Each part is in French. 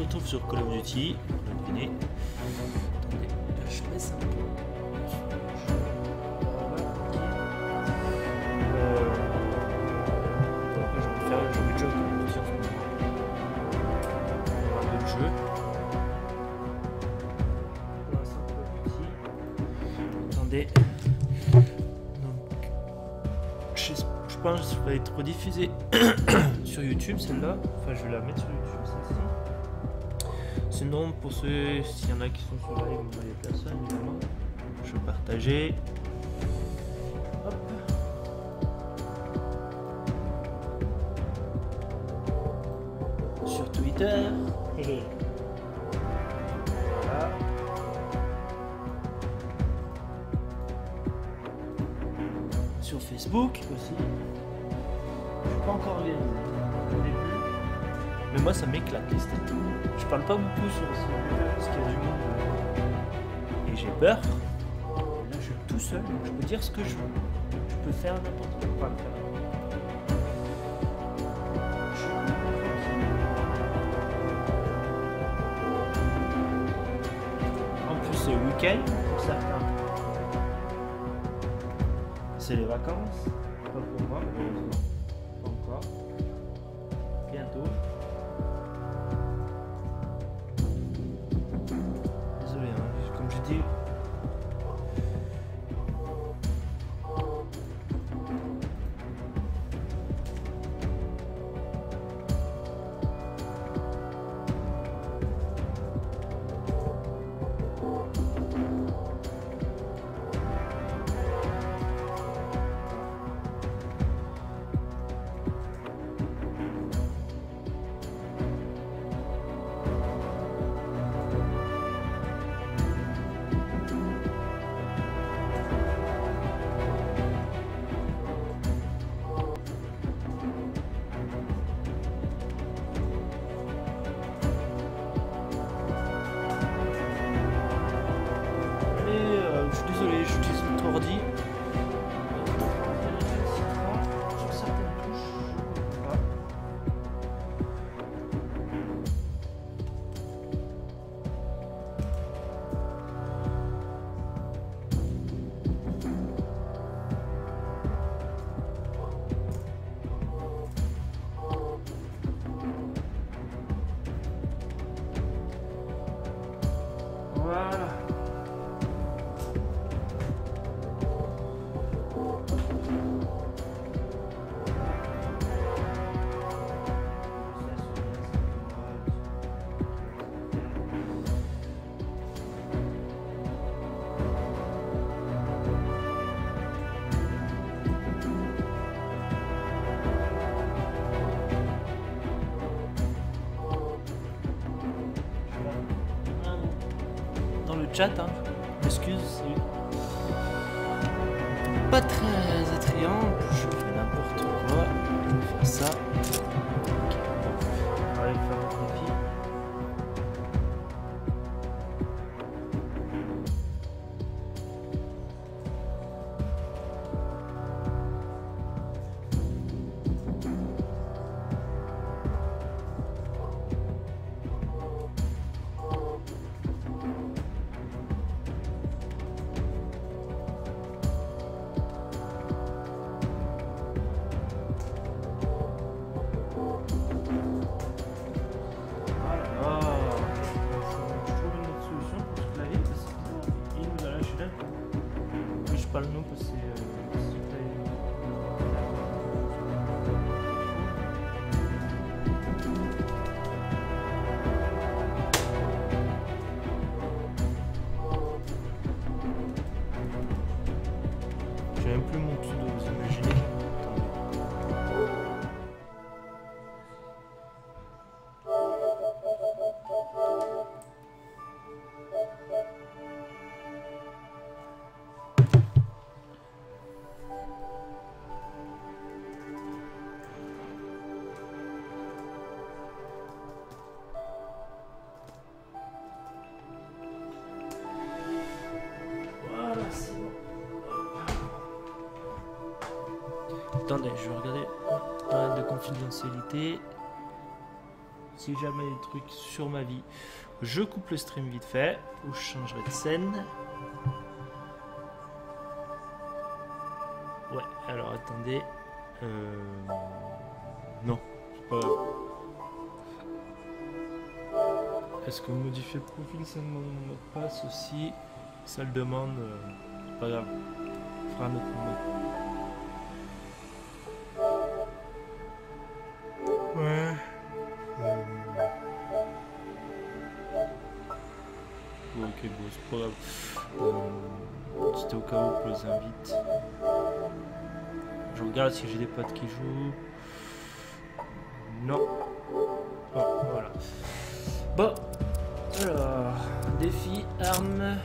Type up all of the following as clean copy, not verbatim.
retrouve sur Call of Duty. On l'a deviné. Attendez, je baisse un peu. Après, je vais faire un jeu de jeu Call of Duty en ce moment. On va parler de jeu. Pour l'instant, Call of Duty. Attendez. Donc, je pense que ça va être rediffusé sur YouTube, celle-là. Enfin, je vais la mettre sur YouTube, celle-ci. Sinon, pour ceux, s'il y en a qui sont sur live, on va les personnes, évidemment. Je vais partager. Hop. Sur Twitter. Voilà. Sur Facebook aussi. Je suis pas encore organisé au début. Mais moi ça m'éclate les statuts. Je parle pas beaucoup sur ce parce qu'il y a du monde. Et j'ai peur. Là je suis tout seul, donc je peux dire ce que je veux. Je peux faire n'importe quoi. En plus c'est le week-end pour certains. C'est les vacances. Pas pour moi malheureusement. Pas encore. Bientôt. Désolé, hein, comme je dis. Je suis désolé, j'utilise notre ordi. Sur certaines touches, je ne peux pas. Voilà. Dans le chat, hein. Excuse, c'est pas très attrayant. Je fais n'importe quoi. Je vais faire ça. Ok. On va aller faire un défi. Pas le nom parce que j'ai même plus mon pseudo, vous imaginez. Attendez, je vais regarder de confidentialité. si jamais des trucs sur ma vie, je coupe le stream vite fait, ou je changerai de scène. Ouais, alors attendez. Non, c'est pas... Est-ce que modifier le profil, ça demande mon mot de passe aussi? Ça le demande, c'est pas grave. On fera un autre moment. Ouais. Bon, ok, bon, c'est pas grave. C'était au cas où pour les invites. Je regarde si j'ai des potes qui jouent. Non. Bon, voilà. Bon. Alors, défi, armes,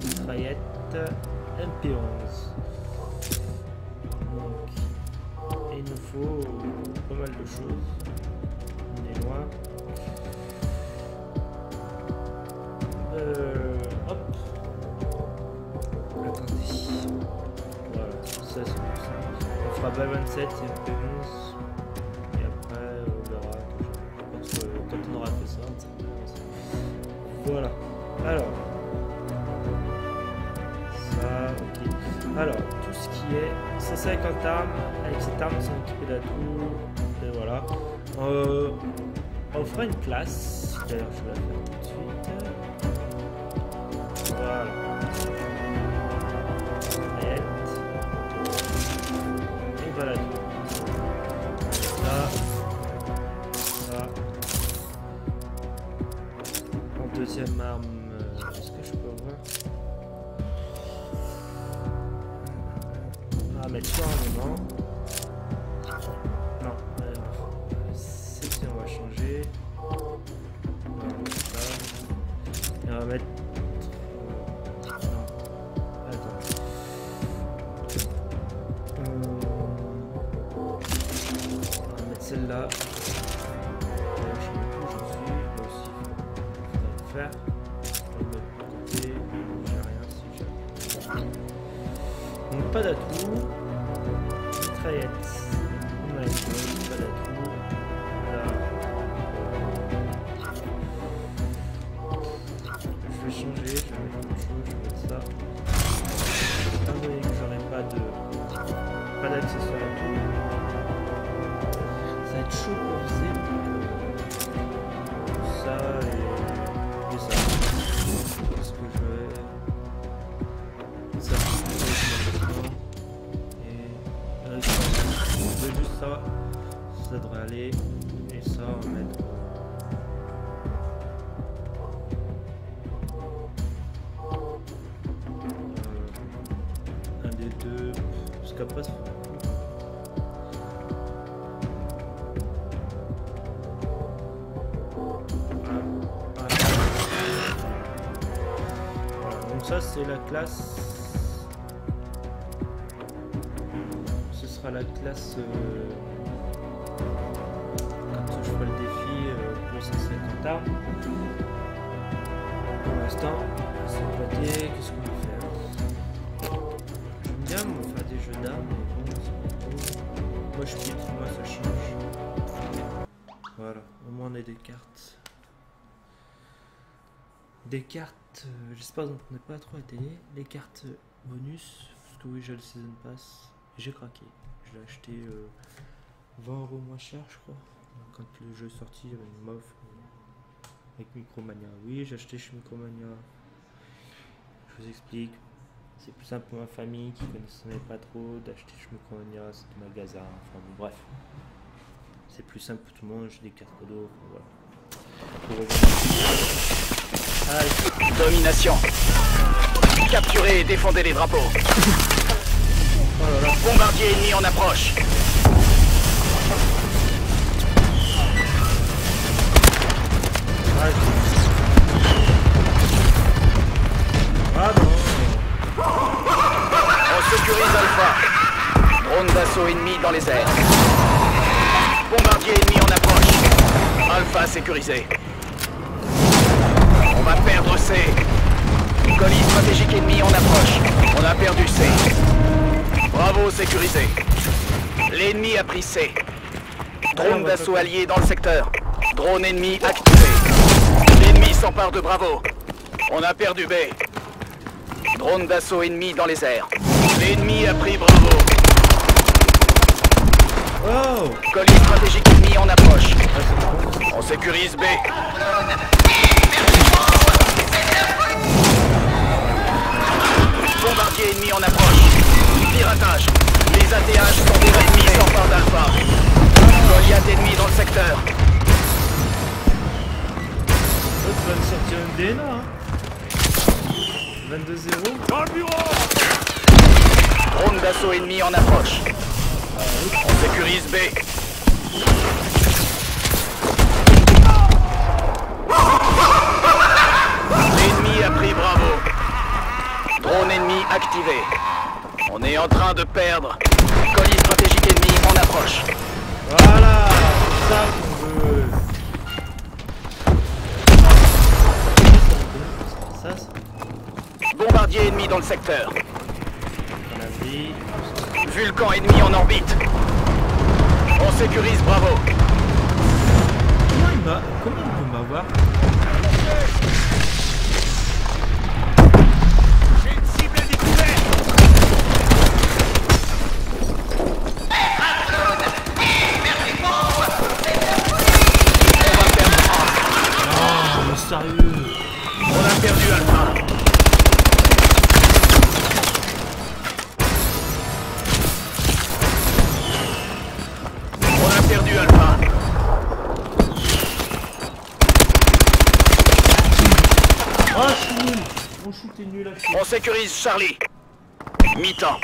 mitraillette, MP11. Donc, il nous faut pas mal de choses. On est loin. Hop. Attendez. Voilà, ça c'est bon. On fera bas 27 et MP11. Et après, on verra. Je pense que quand on aura fait ça. Voilà. Alors. Ça, ok. Alors, tout ce qui est 150 armes. Avec cette arme, c'est équipé d'atouts. Et voilà. On fera une classe. D'ailleurs, je vais la faire tout de suite. Voilà. Et voilà. Ça. En deuxième arme, est-ce que je peux avoir? On va mettre ça en moment. Non, c'est on va changer. Voilà, ça. Et on va mettre. Celle-là, je sais plus où j'en suis, moi aussi, il faudrait le faire. De l'autre côté, j'ai rien si j'ai. Donc pas d'atout, mitraillette, on a une chose, pas d'atout. Là, je vais changer, je vais mettre autre chose, je vais mettre ça. Étant donné que j'aurai pas d'accessoires à tout. Ça va être chaud pour viser ça et ça. Est-ce que je vais ça et avec ça, on veut juste ça devrait aller et ça on va mettre un des deux parce qu'après ça c'est la classe, ce sera la classe quand je ferai le défi pour les 150 armes. Pour l'instant c'est pâté, qu'est-ce qu'on va faire? J'aime bien on faire des jeux d'armes mais bon c'est pas trop. Moi je quitte, moi ça change. Voilà, au moins on a des cartes. Des cartes, j'espère que vous n'entendez pas trop la télé, les cartes bonus, parce que oui j'ai le Season Pass, j'ai craqué, je l'ai acheté 20 € moins cher je crois, quand le jeu est sorti il y avait une offre avec Micromania, oui j'ai acheté chez Micromania, je vous explique, c'est plus simple pour ma famille qui ne connaissait pas trop d'acheter chez Micromania, c'est du magasin, enfin bon, bref, c'est plus simple pour tout le monde, j'ai des cartes cadeaux, voilà. Allez. Domination. Capturez et défendez les drapeaux. Oh là là. Bombardier ennemi en approche. Ah non. On sécurise Alpha. Drone d'assaut ennemi dans les airs. Bombardier ennemi en approche. Alpha sécurisé. On va perdre C. Colis stratégique ennemi en approche. On a perdu C. Bravo sécurisé. L'ennemi a pris C. Drone d'assaut allié dans le secteur. Drone ennemi activé. L'ennemi s'empare de Bravo. On a perdu B. Drone d'assaut ennemi dans les airs. L'ennemi a pris Bravo. Oh! Colis stratégique ennemi en approche. On sécurise B. Bombardier ennemi en approche. Piratage. Les ATH sont des ennemis s'emparent d'Alpha. Goliath ennemi dans le secteur. L'autre va me sortir une DNA, hein. 22-0. Dans le bureau! Drone d'assaut ennemi en approche. On sécurise B. L'ennemi a pris Bravo. Drone ennemi activé. On est en train de perdre. Colis stratégique ennemi en approche. Voilà! C'est ça qu'on veut. Ça, c'est Bombardier ennemi dans le secteur. on a dit. Vulcan ennemi en orbite. On sécurise Bravo. Comment il peut m'avoir? J'ai une cible à découvert! Non, mais sérieux. On a perdu Alpha. On a perdu Alpha. Ah, je suis nul. Mon shoot est nul à chier. On sécurise Charlie. Mi-temps.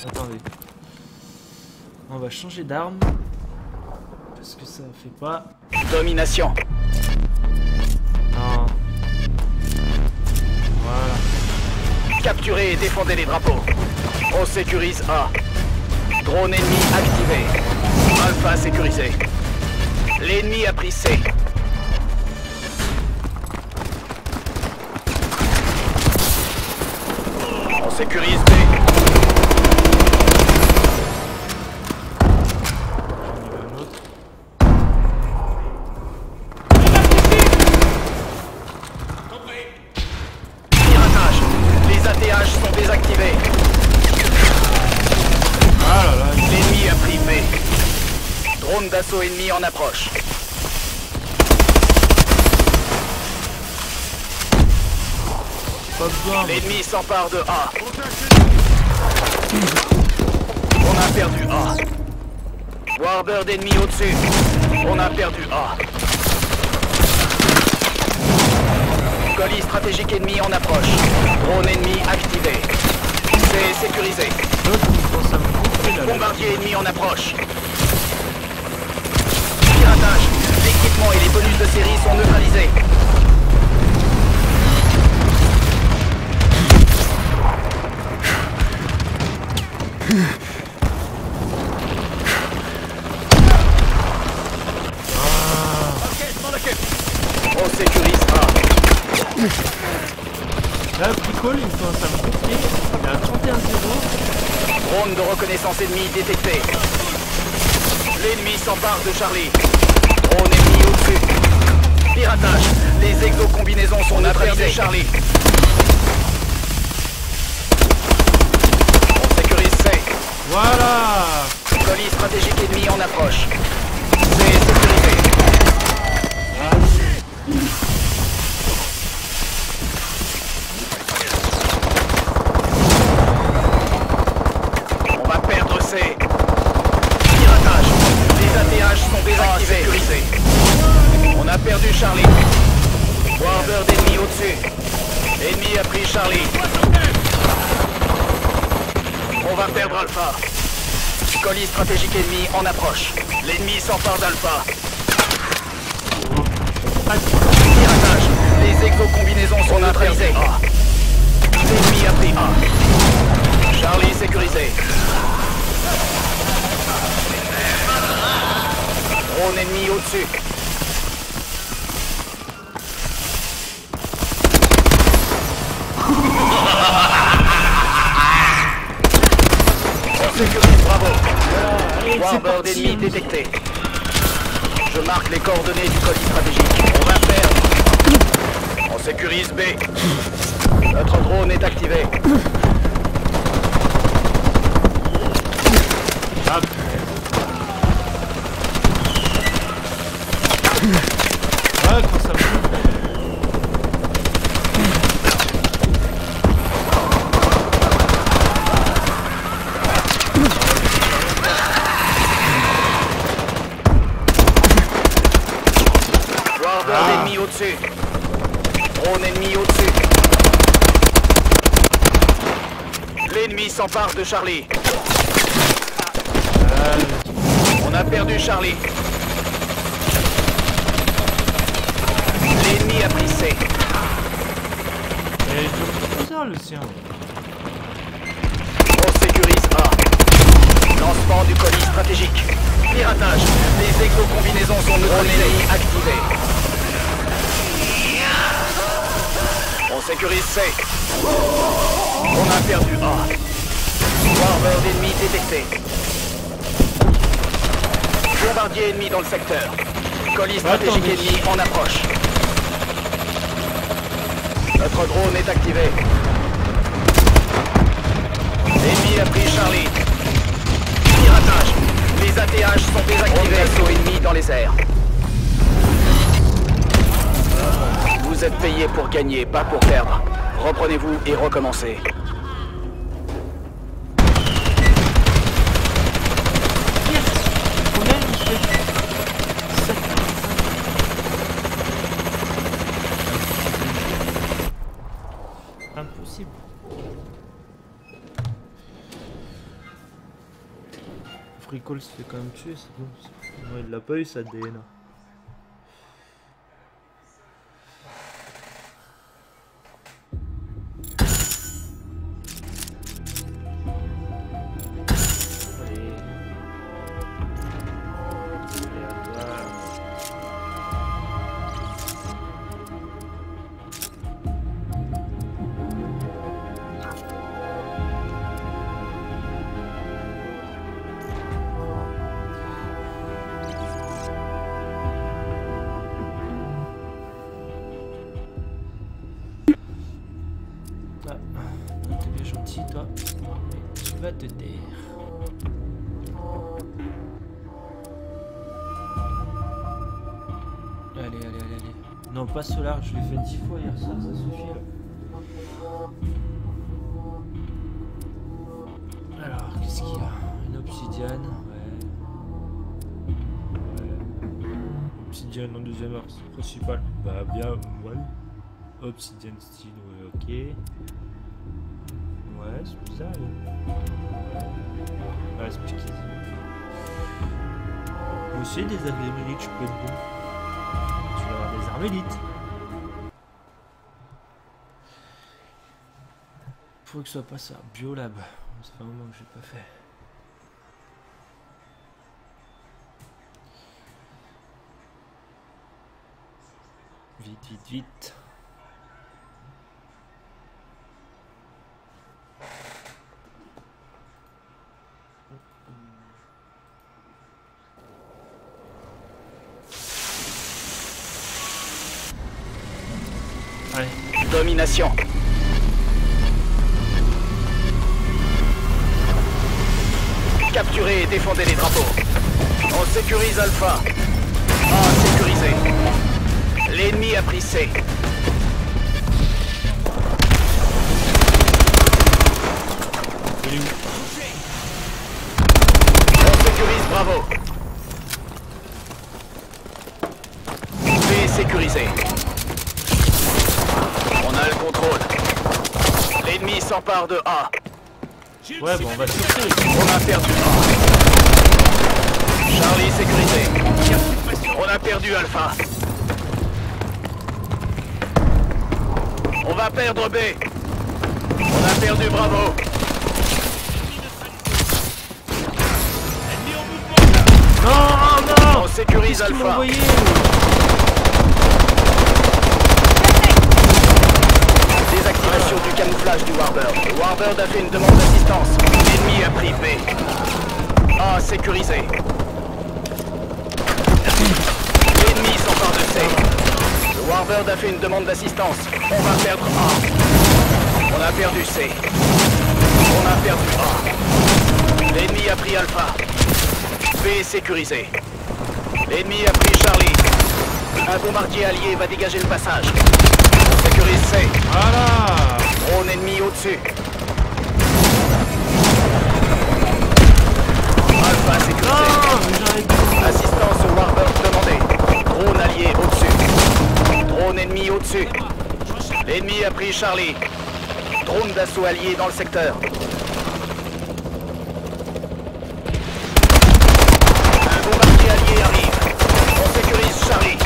Attendez. On va changer d'arme. Parce que ça fait pas... Domination. Non. Voilà. Capturez et défendez les drapeaux. On sécurise A. Drone ennemi activé. Alpha sécurisé. L'ennemi a pris C. On sécurise B. J'en ai un autre. Piratage. Les ATH sont désactivés. Ah là là, L'ennemi a pris B. Drone d'assaut ennemi en approche. pas besoin. Mais... L'ennemi s'empare de A. On a perdu A. Warbird ennemi au-dessus. On a perdu A. Colis stratégique ennemi en approche. Drone ennemi activé. C'est sécurisé. L'autre, il pense à me bouffer, là. Bombardier ennemi en approche. Piratage. L'équipement et les bonus de série sont neutralisés. Ok, je m'en occupe. On sécurise A. Là, Bricole, il pense à me bouffer. Il a 31-0. Drone de reconnaissance ennemi détecté. L'ennemi s'empare de Charlie. Drone ennemi au-dessus. Piratage. Les exocombinaisons sont neutralisées. Charlie. On sécurise C. Voilà. Colis stratégique ennemi en approche. C sécurisé. On va perdre C. Piratage. Les ATH sont désactivés. Sécurisé. On a perdu Charlie. Warbird ennemi au-dessus. Ennemi a pris Charlie. On va perdre Alpha. Colis stratégique ennemi en approche. L'ennemi s'empare d'Alpha. Piratage. Les exocombinaisons sont neutralisées. L'ennemi a pris A. Charlie sécurisé. Drone ennemi au-dessus. sécurise Bravo. Allez, c'est Warbird parti. ennemi détecté. Je marque les coordonnées du colis stratégique. On va perdre. On sécurise B. Notre drone est activé. Hop. Ah, quand ça me... Warbird ennemi au-dessus. Drone ennemi au-dessus. L'ennemi s'empare de Charlie. On a perdu Charlie. L'ennemi a pris C. C'est ça le sien. On sécurise A. Lancement du colis stratégique. Piratage. Les exocombinaisons sont neutralisées. Activées. On sécurise C. On a perdu A. Warbird ennemi détecté. Bombardier ennemi dans le secteur. Colis stratégique ennemi en approche. Notre drone est activé. L'ennemi a pris Charlie. Piratage. Les ATH sont désactivés. Assaut ennemi dans les airs. Vous êtes payé pour gagner, pas pour perdre. Reprenez-vous et recommencez. Impossible. Fricole se fait quand même tuer, c'est bon. Ouais, il l'a pas eu sa DNA. T'es bien gentil toi, mais tu vas te taire. Allez. Non, pas Solar, je l'ai fait 10 fois hier soir, ça suffit là. Alors, qu'est-ce qu'il y a? Une obsidiane, ouais. Obsidiane en deuxième arme principale. Bah bien, ouais. Obsidian style, ouais, ok. Ouais, c'est bizarre. Ouais, c'est piqué. Moi aussi, des armes élites, je peux être bon. Tu vas avoir des armes élites. Faut que ce soit pas ça. Biolab. Ça fait un moment que j'ai pas fait. Vite. Allez. Domination. Capturez et défendez les drapeaux. On sécurise Alpha. A sécurisé. L'ennemi a pris C. Il est où? On sécurise Bravo. B sécurisé. On a le contrôle. L'ennemi s'empare de A. Ouais, bon, on va sortir. On a perdu A. Charlie sécurisé. On a perdu Alpha. On va perdre B. On a perdu Bravo. Non. On sécurise Qu'est-ce qu'il m'a Alpha. envoyé? Désactivation du camouflage du Warbird. Le Warbird a fait une demande d'assistance. L'ennemi a pris B. Alpha sécurisé. L'ennemi s'empare de C. Le Warbird a fait une demande d'assistance. On va perdre A. On a perdu C. On a perdu A. L'ennemi a pris Alpha. B sécurisé. L'ennemi a pris Charlie. Un bombardier allié va dégager le passage. On sécurise C. Voilà. Drone ennemi au-dessus. Alpha sécurisé. Assistance au Warbird demandée. Drone allié au-dessus. Drone ennemi au-dessus. L'ennemi a pris Charlie. Drone d'assaut allié dans le secteur. Un bombardier allié arrive. On sécurise Charlie.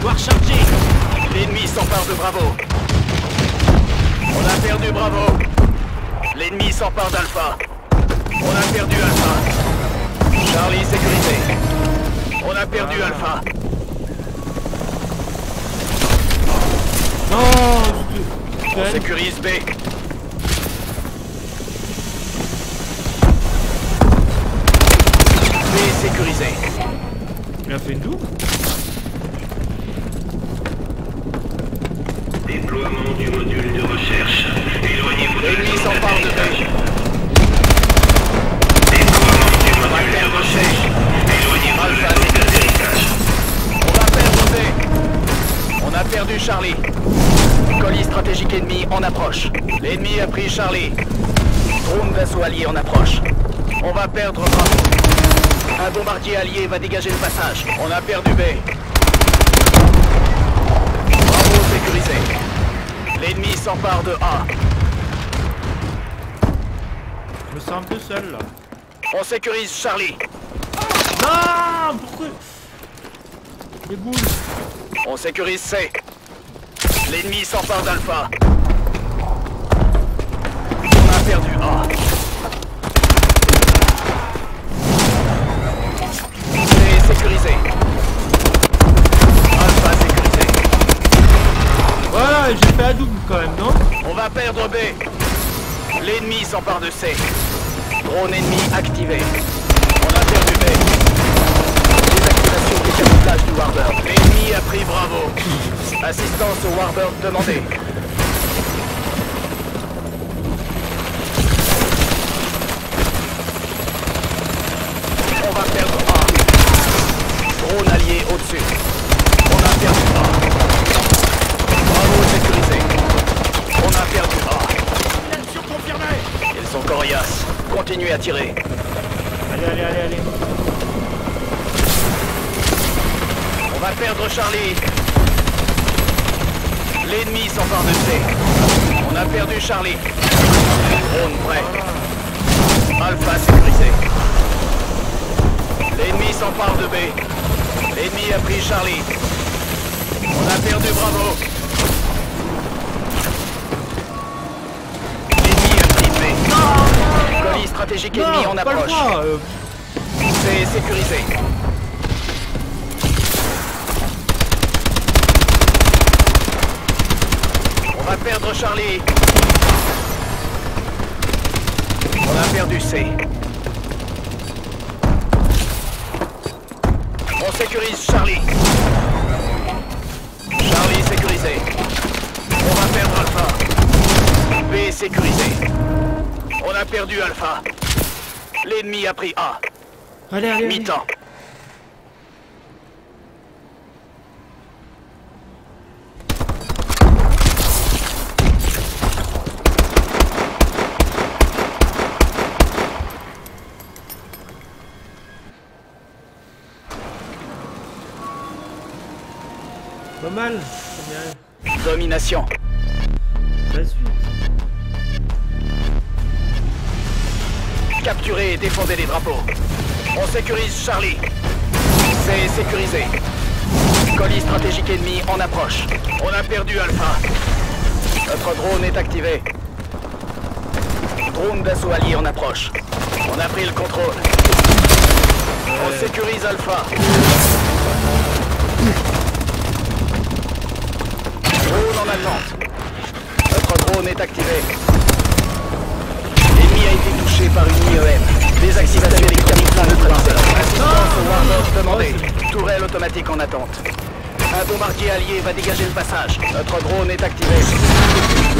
Voir chargé. L'ennemi s'empare de Bravo. On a perdu Bravo. L'ennemi s'empare d'Alpha. On a perdu Alpha. Charlie sécurisé. On a perdu Alpha. Non, On sécurise B. B sécurisé. il a fait une double. Déploiement du module de recherche. Éloignez-vous de L'ennemi s'empare de B. Déploiement du module de recherche. Éloignez-vous de Alpha la zone sécurisé. d'atterrissage. On va perdre B. On a perdu Charlie. Colis stratégique ennemi en approche. L'ennemi a pris Charlie. Drone d'assaut allié en approche. On va perdre Bravo. Un bombardier allié va dégager le passage. On a perdu B. Bravo sécurisé. L'ennemi s'empare de A. Je me sens un peu seul là. On sécurise Charlie. Non, pourquoi? Les boules. On sécurise C. L'ennemi s'empare d'Alpha. On a perdu A. C sécurisé. Alpha sécurisé. Voilà, j'ai fait un double quand même, non? On va perdre B. L'ennemi s'empare de C. Drone ennemi activé. On a perdu B. Désactivation du camouflage du Warbird. L'ennemi a pris Bravo. Assistance au Warbird demandée. On va perdre A. Drone allié au-dessus. On a perdu A. Bravo sécurisé. On a perdu A. Action confirmée. Ils sont coriaces. Continuez à tirer. Allez. On va perdre Charlie. L'ennemi s'empare de C. On a perdu Charlie. Drone prêt. Alpha sécurisé. L'ennemi s'empare de B. L'ennemi a pris Charlie. On a perdu Bravo. L'ennemi a pris B. Colis stratégique ennemi en Non, pas le approche. droit. C'est sécurisé. On va perdre Charlie. On a perdu C. On sécurise Charlie. Charlie sécurisé. On va perdre Alpha. B sécurisé. On a perdu Alpha. L'ennemi a pris A. Allez. Mi-temps. Pas mal. Domination. La suite. Capturez et défendez les drapeaux. On sécurise Charlie. C'est sécurisé. Colis stratégique ennemi en approche. On a perdu Alpha. Notre drone est activé. Drone d'assaut allié en approche. On a pris le contrôle. On sécurise Alpha. Drone en attente. Notre drone est activé. L'ennemi a été touché par une IEM. Désactivation des camouflages neutralisés. Assistance au Warbird demandé. Tourelle automatique en attente. Un bombardier allié va dégager le passage. Notre drone est activé.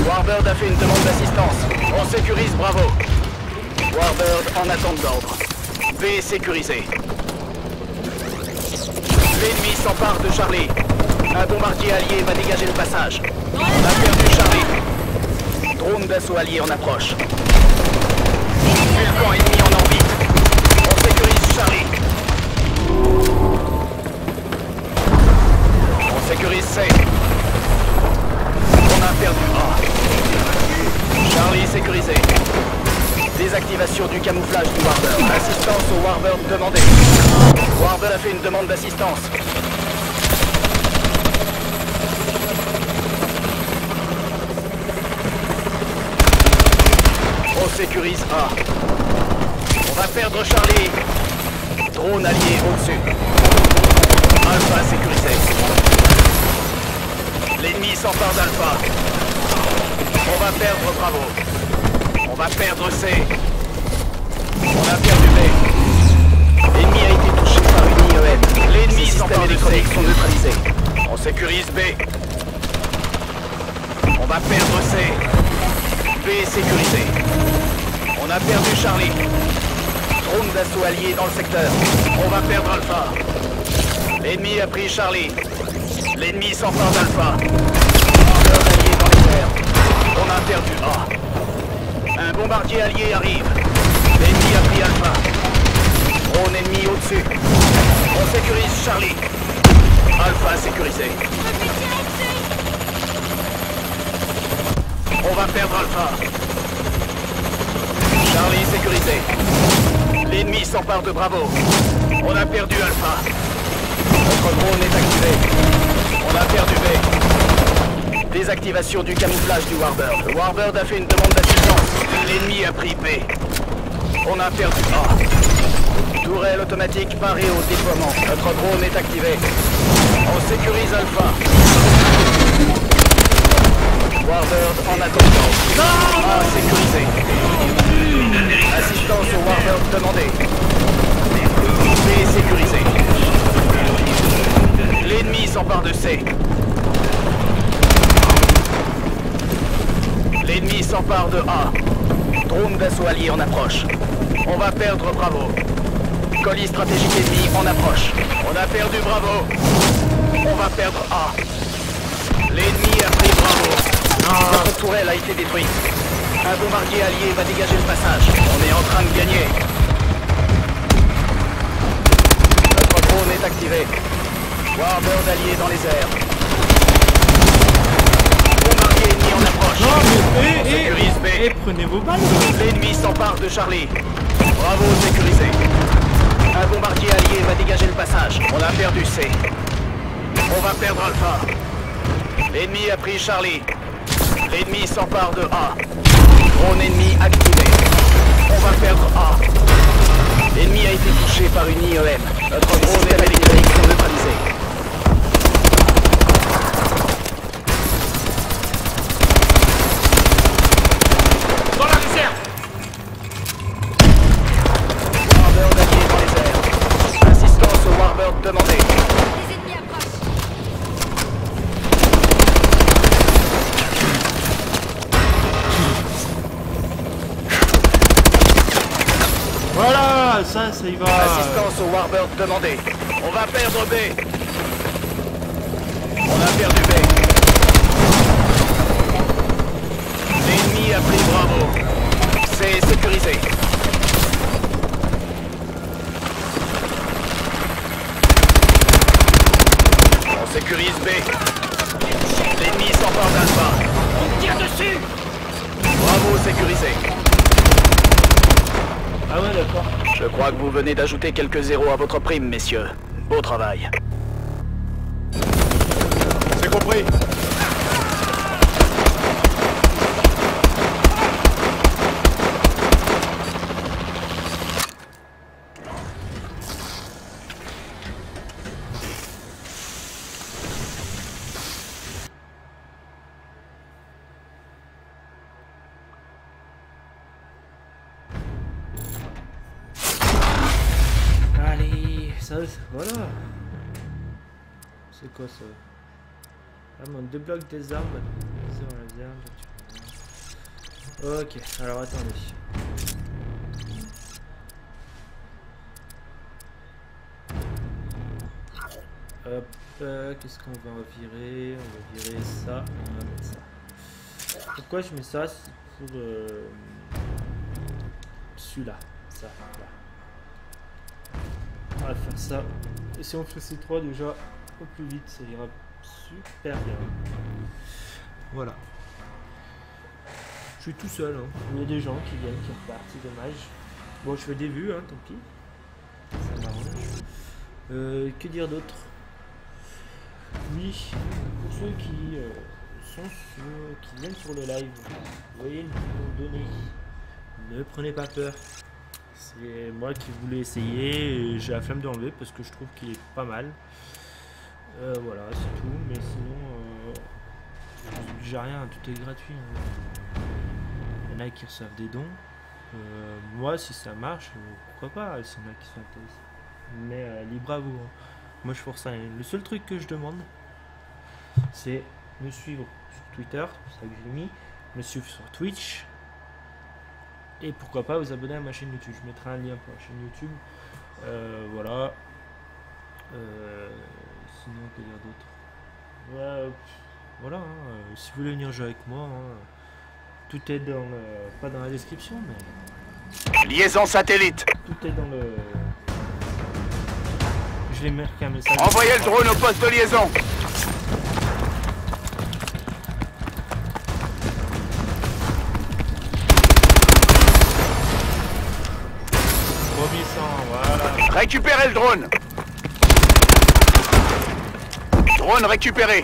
Warbird a fait une demande d'assistance. On sécurise Bravo. Warbird en attente d'ordre. B sécurisé. L'ennemi s'empare de Charlie. Un bombardier allié va dégager le passage. On a perdu Charlie. Drone d'assaut allié en approche. Vulcan ennemi en orbite. On sécurise Charlie. On sécurise C. On a perdu A. Charlie sécurisé. Désactivation du camouflage du Warbird. Assistance au Warbird demandé. Warbird a fait une demande d'assistance. On sécurise A. On va perdre Charlie. Drone allié au-dessus. Alpha sécurisé. L'ennemi s'empare d'Alpha. On va perdre Bravo. On va perdre C. On a perdu B. L'ennemi a été touché par une IEM. L'ennemi s'empare électroniques sont neutralisés. On sécurise B. On va perdre C. B sécurisé. On a perdu Charlie. Drone d'assaut allié dans le secteur. On va perdre Alpha. L'ennemi a pris Charlie. L'ennemi s'empare d'Alpha. Warbird allié dans les airs. On a perdu A. Un bombardier allié arrive. L'ennemi a pris Alpha. Drone ennemi au-dessus. On sécurise Charlie. Alpha sécurisé. On va perdre Alpha. Charlie sécurisé. L'ennemi s'empare de Bravo. On a perdu Alpha. Notre drone est activé. On a perdu B. Désactivation du camouflage du Warbird. Le Warbird a fait une demande d'assistance. L'ennemi a pris B. On a perdu A. Tourelle automatique parée au déploiement. Notre drone est activé. On sécurise Alpha. Warbird en attendant. A sécurisé. Assistance au Warbird demandé. B sécurisé. L'ennemi s'empare de C. L'ennemi s'empare de A. Drone d'assaut allié en approche. On va perdre Bravo. Colis stratégique ennemi en approche. On a perdu Bravo. On va perdre A. L'ennemi a pris Bravo. Notre tourelle a été détruite. Un bombardier allié va dégager le passage. On est en train de gagner. Notre drone est activé. Warbird allié dans les airs. Bombardier ennemi en approche. Non mais On sécurise B. prenez vos balles. L'ennemi s'empare de Charlie. Bravo sécurisé. Un bombardier allié va dégager le passage. On a perdu C. On va perdre Alpha. L'ennemi a pris Charlie. L'ennemi s'empare de A. Drone ennemi activé. On va perdre A. L'ennemi a été touché par une IEM. Notre drone est électrique sont neutralisés. Dans la réserve. Warbird allié dans les airs. Assistance au Warbird demandé. Les ennemis approchent. Voilà, ça y va. Assistance au Warbird demandé. On va perdre B. On a perdu B. L'ennemi a pris Bravo. C'est sécurisé. On sécurise B. L'ennemi s'empare d'Alpha. On tire dessus. Bravo sécurisé. Ah ouais, d'accord. Je crois que vous venez d'ajouter quelques zéros à votre prime, messieurs. Beau travail. C'est compris. voilà. C'est quoi ça? Ah, on débloque des armes. Ok, alors attendez. Hop, qu'est-ce qu'on va virer? On va virer ça. On va mettre ça. Pourquoi je mets ça? C'est pour celui-là. Ça, là. On va faire ça. Et si on fait ces trois déjà au plus vite, ça ira super bien. Voilà. Je suis tout seul. Hein. Il y a des gens qui viennent, qui repartent. C'est dommage. Bon, je fais des vues, hein, tant pis. Ça m'arrange. Que dire d'autre? Oui, pour ceux qui qui viennent sur le live, vous voyez le nom donné. Ne prenez pas peur. C'est moi qui voulais essayer et j'ai la flemme d'enlever parce que je trouve qu'il est pas mal. Voilà, c'est tout. Mais sinon, j'ai rien, tout est gratuit. Hein. Il y en a qui reçoivent des dons. Moi, si ça marche, pourquoi pas, s'il y en a qui sont intéressés. Mais libre à vous. Hein. Moi, je force rien. Le seul truc que je demande, c'est me suivre sur Twitter, c'est ça que j'ai mis, me suivre sur Twitch. Et pourquoi pas vous abonner à ma chaîne YouTube. Je mettrai un lien pour la chaîne YouTube. Voilà. Sinon, que dire d'autre? Voilà. Hein, si vous voulez venir jouer avec moi, hein, tout est dans le... Pas dans la description, mais... Liaison satellite. Tout est dans le... Je vais marquer un message. Envoyez le drone au poste de liaison. Voilà. Récupérez le drone. Drone récupéré.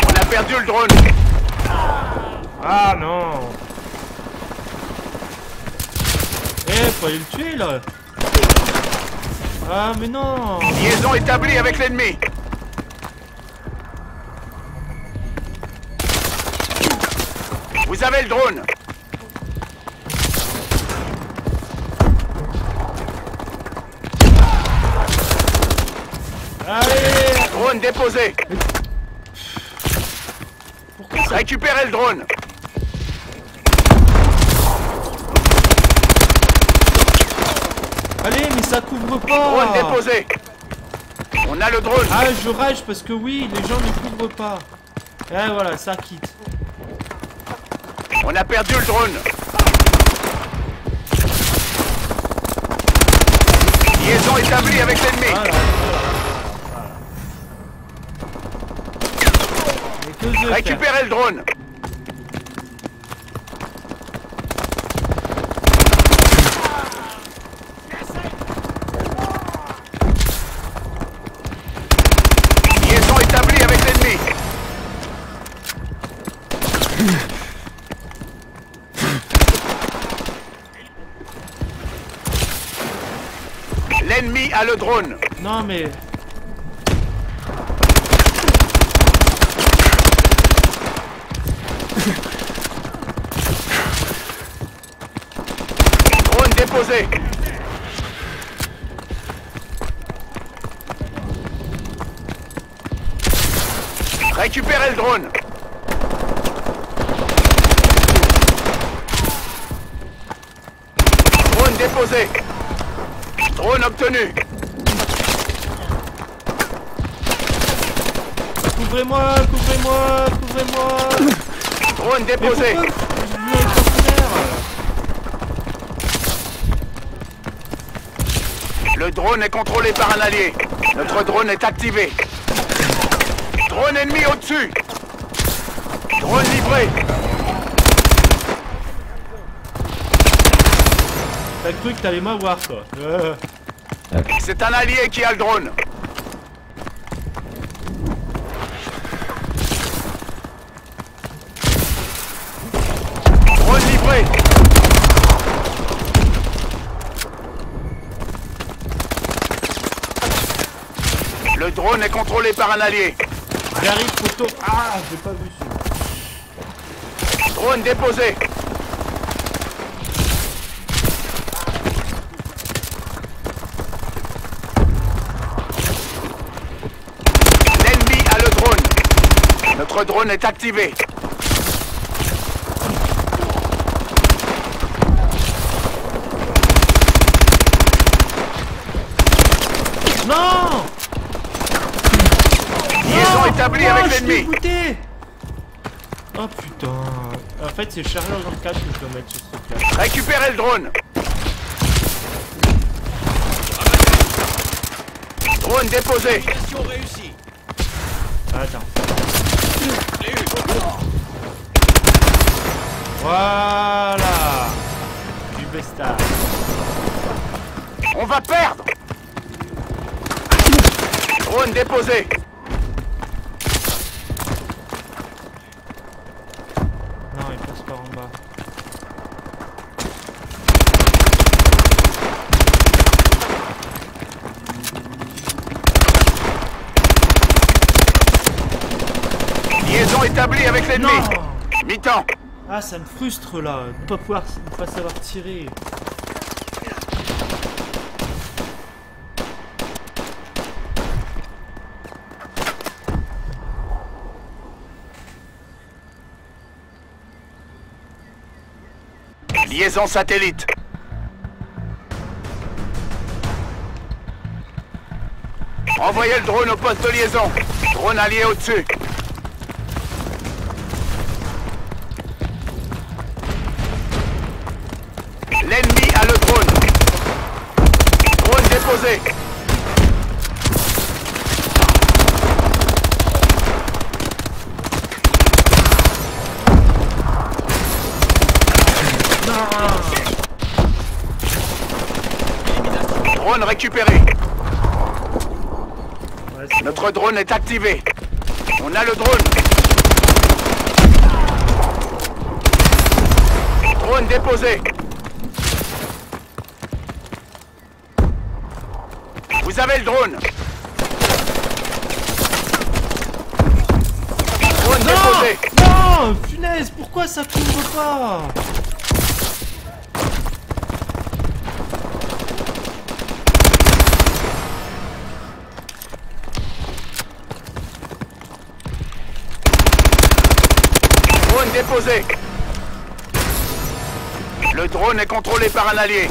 On a perdu le drone. Ah non. Faut aller le tuer là. Ah mais non. Liaison établie avec l'ennemi. Vous avez le drone. Allez. Drone déposé. Pourquoi ça... Récupérez le drone. Allez mais ça couvre pas. Drone déposé. On a le drone. Ah je rage parce que oui les gens ne couvrent pas. Et voilà ça quitte. On a perdu le drone. Liaison établie avec l'ennemi. Voilà. Mais que je vais Récupérez le drone. Liaison établie avec l'ennemi. L'ennemi a le drone. Non mais... Drone déposé. Récupérez le drone. Drone déposé. Drone obtenu. Couvrez-moi, couvrez-moi, couvrez-moi. Drone déposé. Le drone est contrôlé par un allié. Notre drone est activé. Drone ennemi au-dessus. Drone livré. T'as cru que t'allais m'avoir quoi. C'est un allié qui a le drone. Drone livré. Le drone est contrôlé par un allié. J'arrive photo. Ah j'ai pas vu celui-là. Drone déposé. Notre drone est activé. Non! Liaison établie avec je t'ai l'ennemi. goûté. Oh putain. En fait, c'est Charlie 24 que je dois mettre sur ce truc-là. Récupérez le drone. Drone déposé. Mission réussie. Ah, attends. Je l'ai eu. Voilà. Du bestard. On va perdre. Drone déposé. Non, il passe par en bas. Liaison établie avec l'ennemi. Non! Mi-temps. Ah, ça me frustre là, de ne pas savoir tirer. Liaison satellite. Envoyez le drone au poste de liaison. Drone allié au-dessus. L'ennemi a le drone. Drone déposé. Drone récupéré. Ouais, c'est Notre drone est activé. On a le drone. Drone déposé. Vous avez le drone. Drone déposé. Non! Punaise, pourquoi ça couvre pas? Drone déposé. Le drone est contrôlé par un allié.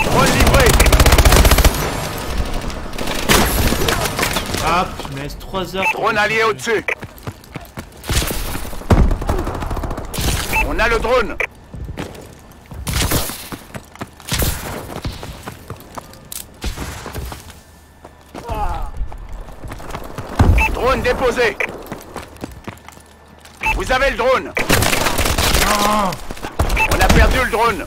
Drone livré. Ah punaise, 3 heures. Drone allié au-dessus. On a le drone. Drone déposé. Vous avez le drone. Ah, On a perdu le drone.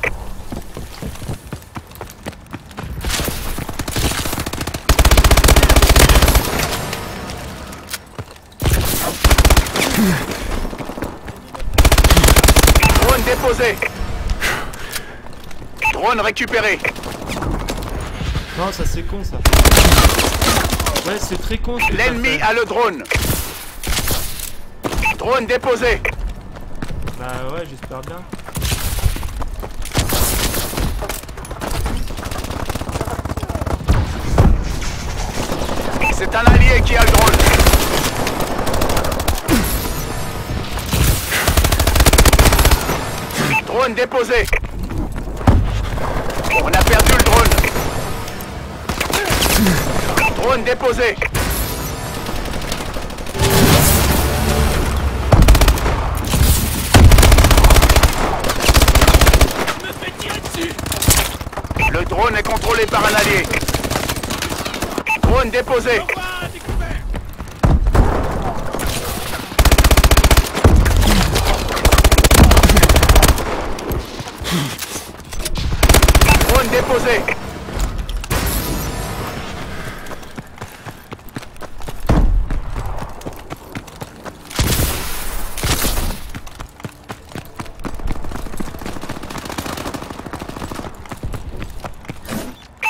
Drone déposé. Drone récupéré. non, ça c'est con ça. Ouais, c'est très con. ce que t'as L'ennemi fait. a le drone. Drone déposé. Bah ouais, j'espère bien. C'est un allié qui a le drone. Drone déposé. On a perdu le drone. Drone déposé. Je me fais tirer dessus. Le drone est contrôlé par un allié. Drone déposé. Au revoir, découvert. Drone déposé.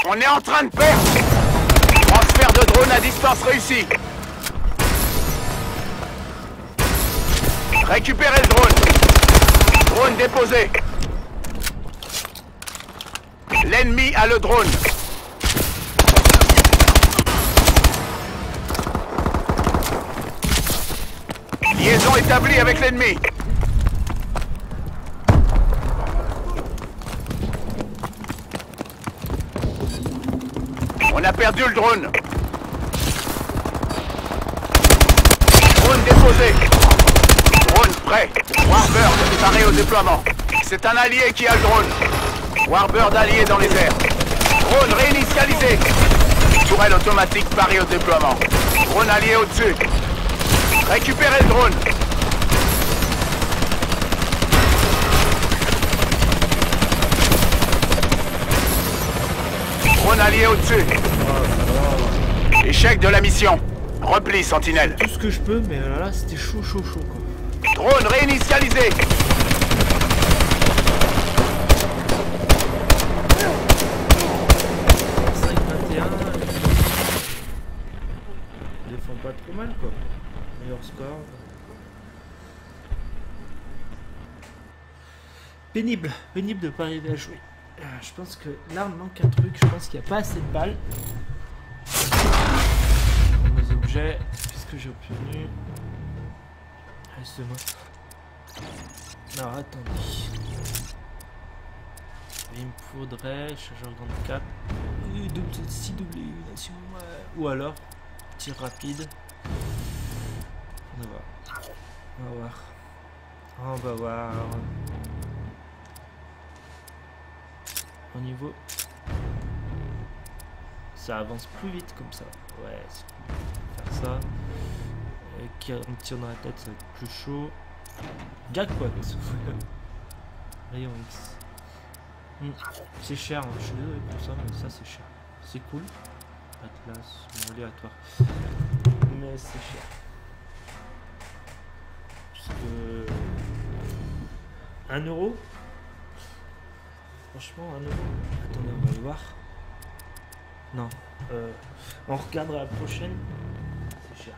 On est en train de perdre. Transfert de drone à distance réussi. Récupérez le drone. Drone déposé. L'ennemi a le drone. Liaison établie avec l'ennemi. On a perdu le drone. Drone déposé. Drone prêt. Warbird paré au déploiement. C'est un allié qui a le drone. Warbird allié dans les airs. Drone réinitialisé. Tourelle automatique parée au déploiement. Drone allié au-dessus. Récupérez le drone. Drone allié au-dessus. Échec de la mission. Repli, sentinelle. Tout ce que je peux, mais là, c'était chaud, quoi. Drone réinitialisé. 5-21. Ils défendent pas trop mal, quoi. Meilleur score. Pénible de pas arriver à jouer. Je pense que là, on manque un truc. Je pense qu'il n'y a pas assez de balles. Les objets, qu'est-ce que j'ai obtenu? Reste-moi. Alors attendez. Il me faudrait chargeur grande cap. Si double illumination. Ou alors tir rapide. On va voir. Au niveau. Ça avance plus vite comme ça. Ouais, c'est cool. Faire ça. Qui me tire dans la tête, ça va être plus chaud. Jackpot. Rayon X. C'est cher, hein. Je suis désolé pour ça, mais ça c'est cher. C'est cool. Atlas, aléatoire. Mais c'est cher. Parce que 1 euro. Franchement 1 euro. Attendez, on va le voir. Non. On regardera la prochaine. C'est cher.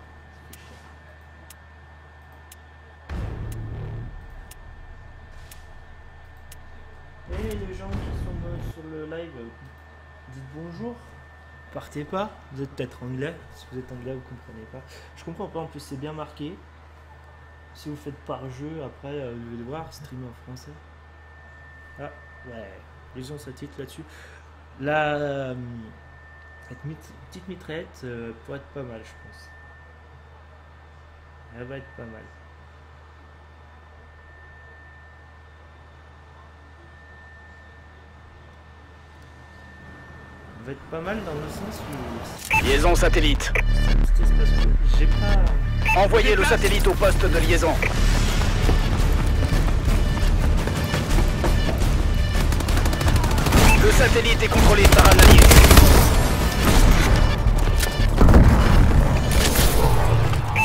Et les gens qui sont sur le live, dites bonjour. Partez pas, vous êtes peut-être anglais. Si vous êtes anglais, vous comprenez pas. Je comprends pas, en plus c'est bien marqué. Si vous faites par jeu, après vous allez voir, streamer en français. Ah, ouais, les gens s'attitrent là-dessus. La cette petite mitraillette pourrait être pas mal, je pense. Elle va être pas mal. Va être pas mal dans le sens où... Liaison satellite. J'ai pas... Envoyez le satellite au poste de liaison. Le satellite est contrôlé par un allié.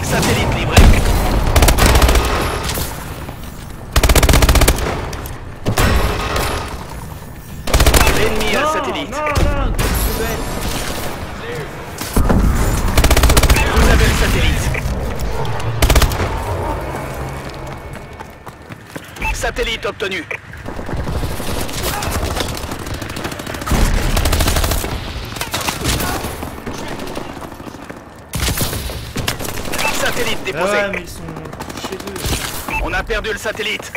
Satellite livré. L'ennemi a le satellite. Vous avez le satellite. Satellite obtenu. Satellite déposé. Ah ouais, mais ils sont chez eux. On a perdu le satellite.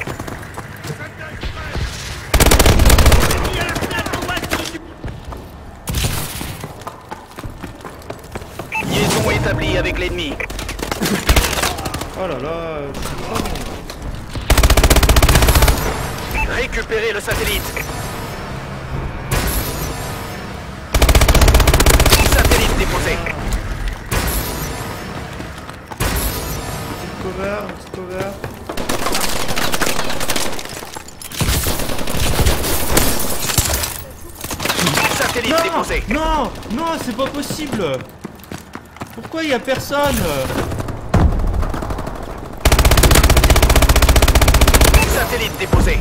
Liaison établie avec l'ennemi. Oh là là, je suis pas bon. Récupérez le satellite. Satellite déposé. Petite cover. Satellite déposé. Non, c'est pas possible. Pourquoi il y a personne? Satellite déposé.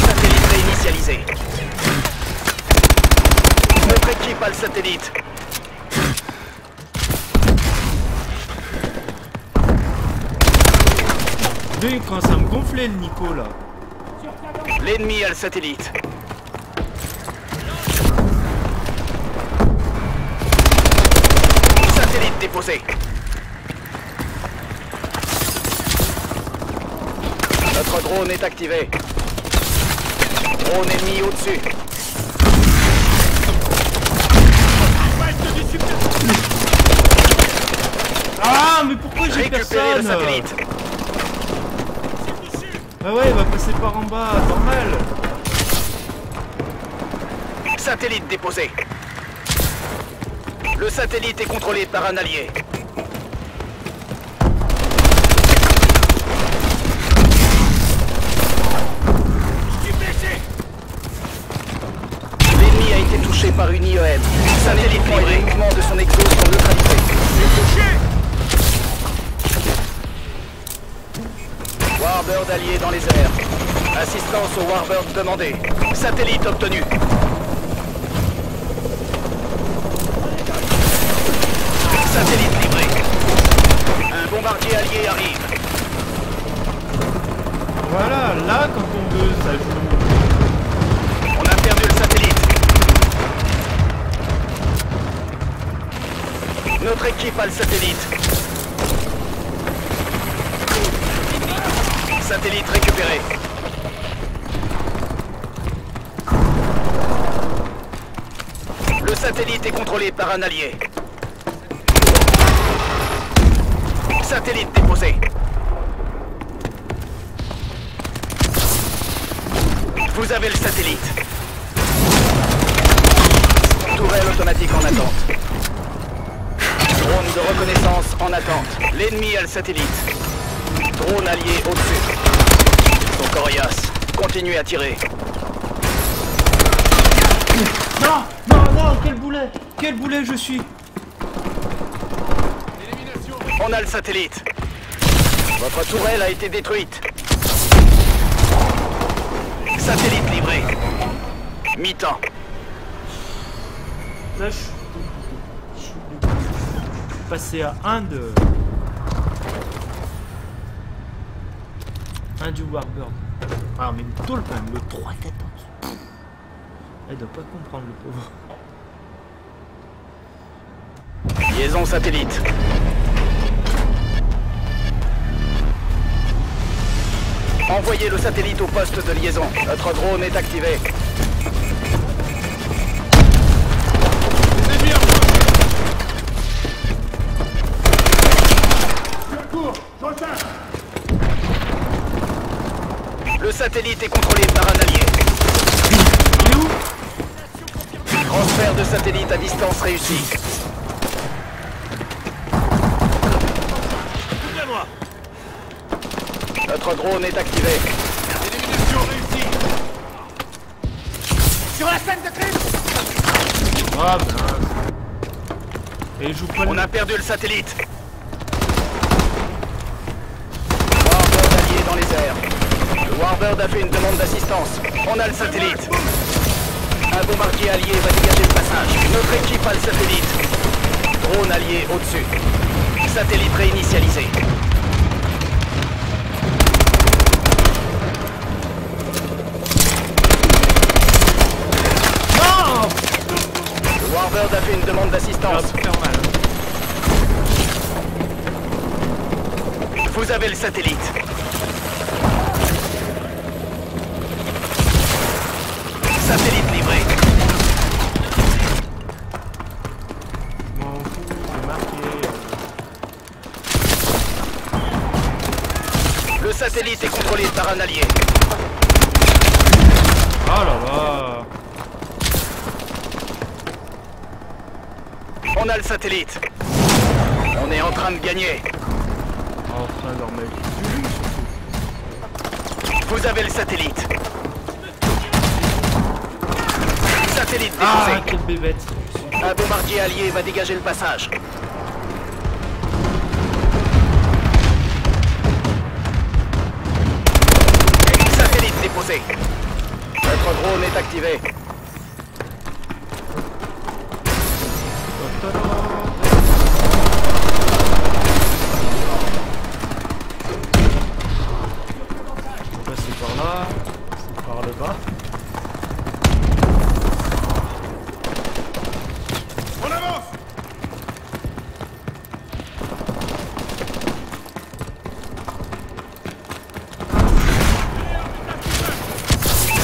Satellite réinitialisé. Notre équipe a le satellite. Il commence à me gonfler le Nico là. L'ennemi a le satellite. Satellite déposé. Notre drone est activé. Drone ennemi au-dessus. Ah mais pourquoi j'ai Récupérez le personne? satellite. Ah ouais, il va passer par en bas, normal. Satellite déposé. Le satellite est contrôlé par un allié. L'ennemi a été touché par une IEM. Satellite livré. Les mouvements de son exo sont neutralisés. Warbird allié dans les airs. Assistance au Warbird demandé. Satellite obtenu. Satellite livré. Un bombardier allié arrive. Voilà, là quand on veut, ça joue. On a perdu le satellite. Notre équipe a le satellite. Satellite récupéré. Le satellite est contrôlé par un allié. Satellite déposé. Vous avez le satellite. Tourelle automatique en attente. Drone de reconnaissance en attente. L'ennemi a le satellite. Drone allié au-dessus. Ils sont coriaces. Continuez à tirer. Non, non, non, quel boulet! Quel boulet je suis! On a le satellite. Votre tourelle a été détruite. Satellite livré. Mi-temps. Là, je suis passé à 1 de... 1 du Warbird. Ah, mais une tôle quand même, le 3-14. Elle doit pas comprendre le pauvre. Liaison satellite. Envoyez le satellite au poste de liaison. Notre drone est activé. Le satellite est contrôlé par un allié. Il est où? Transfert de satellite à distance réussi. Ouvrez-moi. Notre drone est activé. Élimination réussie. Sur la scène de crime. Ah, mince. Et il joue pas On le... a perdu le satellite. Warbird allié dans les airs. Le Warbird a fait une demande d'assistance. On a le satellite. Un bombardier allié va dégager le passage. Notre équipe a le satellite. Drone allié au-dessus. Satellite réinitialisé. Non! Le Warbird a fait une demande Ça va d'assistance. tout faire mal. Vous avez le satellite. Satellite livré. Je m'en fous, j'ai marqué. Le satellite est contrôlé par un allié. Oh là là! On a le satellite. On est en train de gagner. Enfin, leur mec. Vous avez le satellite. Satellite Ah, déposé. quelle bébête! Un bombardier allié va dégager le passage. Satellite déposé. Notre drone est activé. On va passer par là, c'est par le bas. On avance!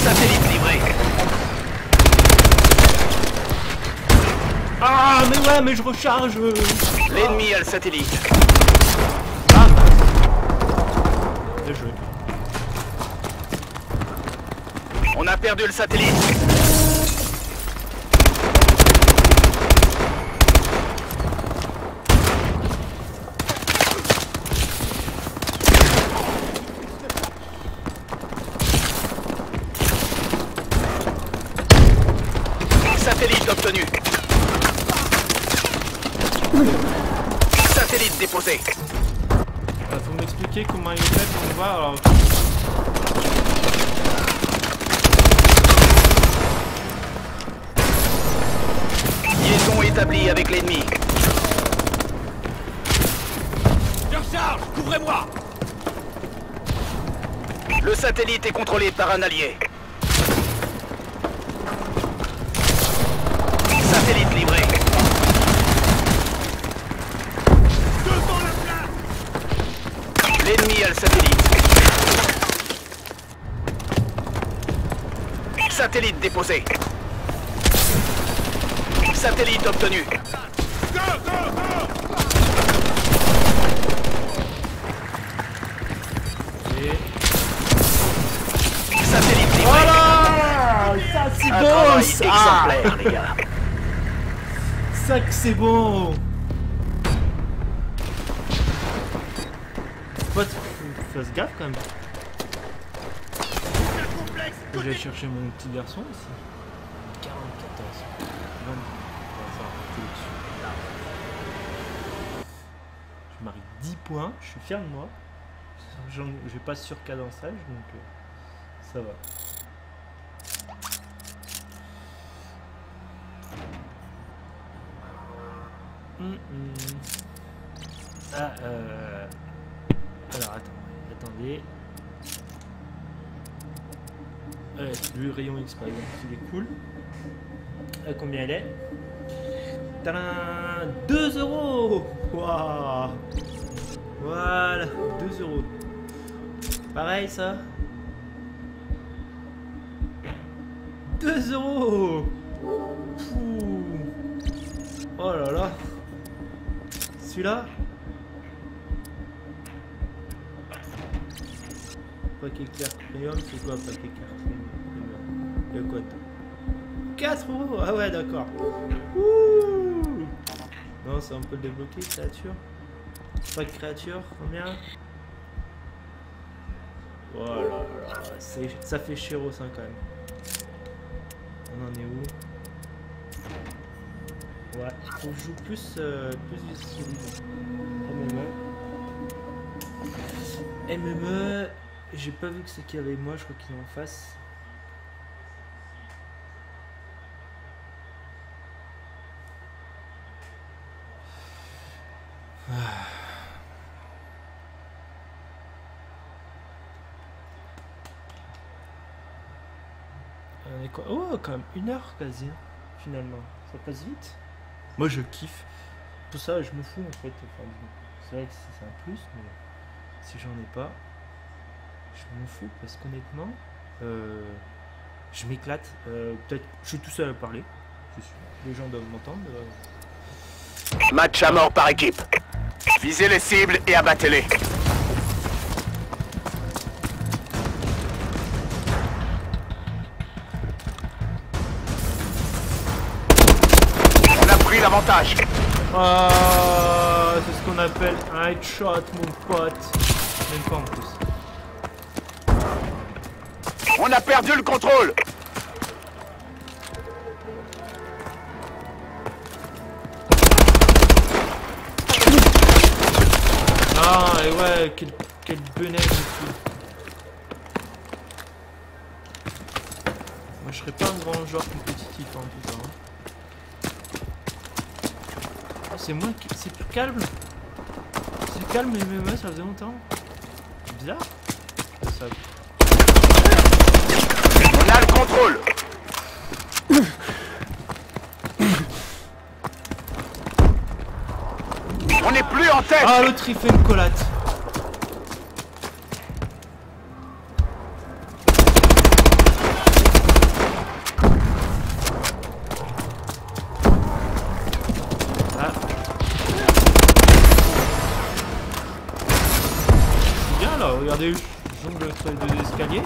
Satellite livré. Ah mais ouais mais je recharge. L'ennemi a le satellite. Ah bien joué. On a perdu le satellite. Satellite obtenu. Satellite déposé. Faut m'expliquer comment il fait pour voir alors. Liaison établie avec l'ennemi. Je recharge! Couvrez-moi! Le satellite est contrôlé par un allié. Satellite livré. Devant la place! L'ennemi a le satellite. Satellite déposé. Satellite obtenu. Go, go, go! Et... Satellite livré. Voilà. Ça c'est Un bon travail ça. exemplaire, les gars. Ça que c'est bon. Faut fasse gaffe quand même. Faut que j'aille chercher mon petit garçon ici. 44. Bon, on va s'arrêter dessus. Là. Je marque 10 points, je suis fier de moi. Je vais pas sur cadençage donc ça va. Ah, alors attendez. Le rayon X par exemple, il est cool. À combien elle est? Tadam, 2 €. Waouh. Voilà, 2 €. Pareil ça. 2 €. Pouh. Oh là là. Celui-là. Paquet clair premium, c'est quoi paquet clair premium? Il y a quoi? 4 €. Ah ouais d'accord. Ouh. Non, c'est un peu débloqué créature. Pas de créature, combien? Voilà, ça fait chéros hein, quand même. On en est où? Ouais, faut que je joue plus du solide. MME, j'ai pas vu que c'est qu'il y avait moi, je crois qu'il est en face. Oh, quand même 1 heure quasi, finalement. Ça passe vite. Moi, je kiffe. Pour ça, je me fous en fait. Enfin, c'est vrai que c'est un plus, mais si j'en ai pas, je m'en fous parce qu'honnêtement, je m'éclate. Peut-être je suis tout seul à parler. Je suis. Les gens doivent m'entendre. Match à mort par équipe. Visez les cibles et abattez-les. On a pris l'avantage. Ah, c'est ce qu'on appelle un headshot, mon pote. Même pas en plus. On a perdu le contrôle. Ah, et ouais, quel benet ici. Moi, je serais pas un grand joueur compétitif en tout cas. c'est moins... C'est plus calme. C'est calme les MMA, ça faisait longtemps. C'est bizarre. Ça... On a le contrôle. On n'est plus en tête. Ah, l'autre il fait une collate. Ah. C'est bien là, regardez, je jongle entre les deux escaliers.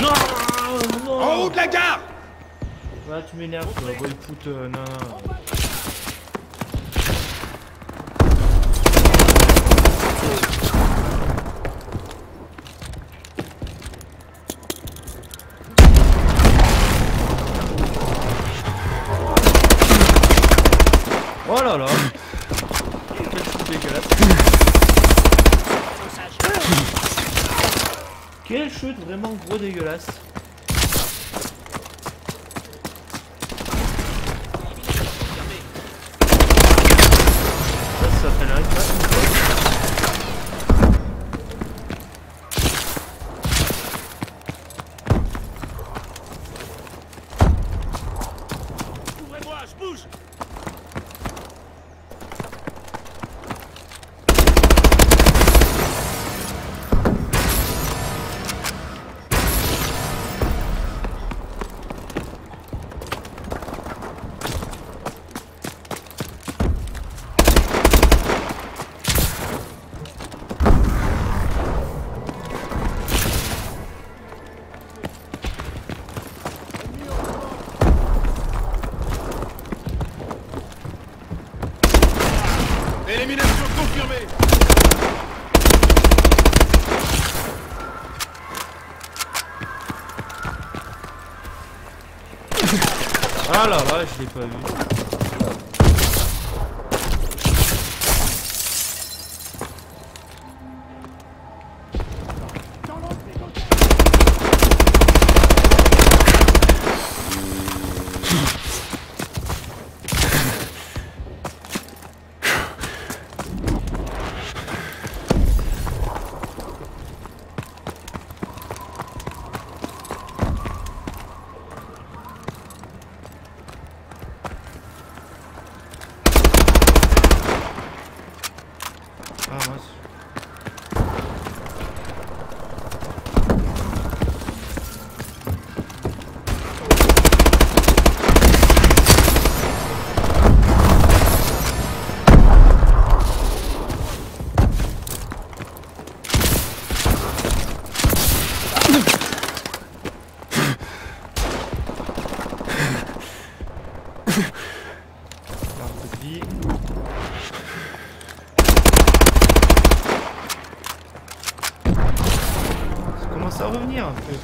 Non, non. En haut de la gare! Ouais, tu m'énerves, toi. Bon, écoute, non, non. Oh là là. Quel chute dégueulasse. Quel chute vraiment gros dégueulasse. Ça s'appelle un impact. Ouvrez-moi, je bouge! Élimination confirmée! Ah là là, je l'ai pas vu. Ah mince. Un peu de vie. Ça commence à revenir un peu.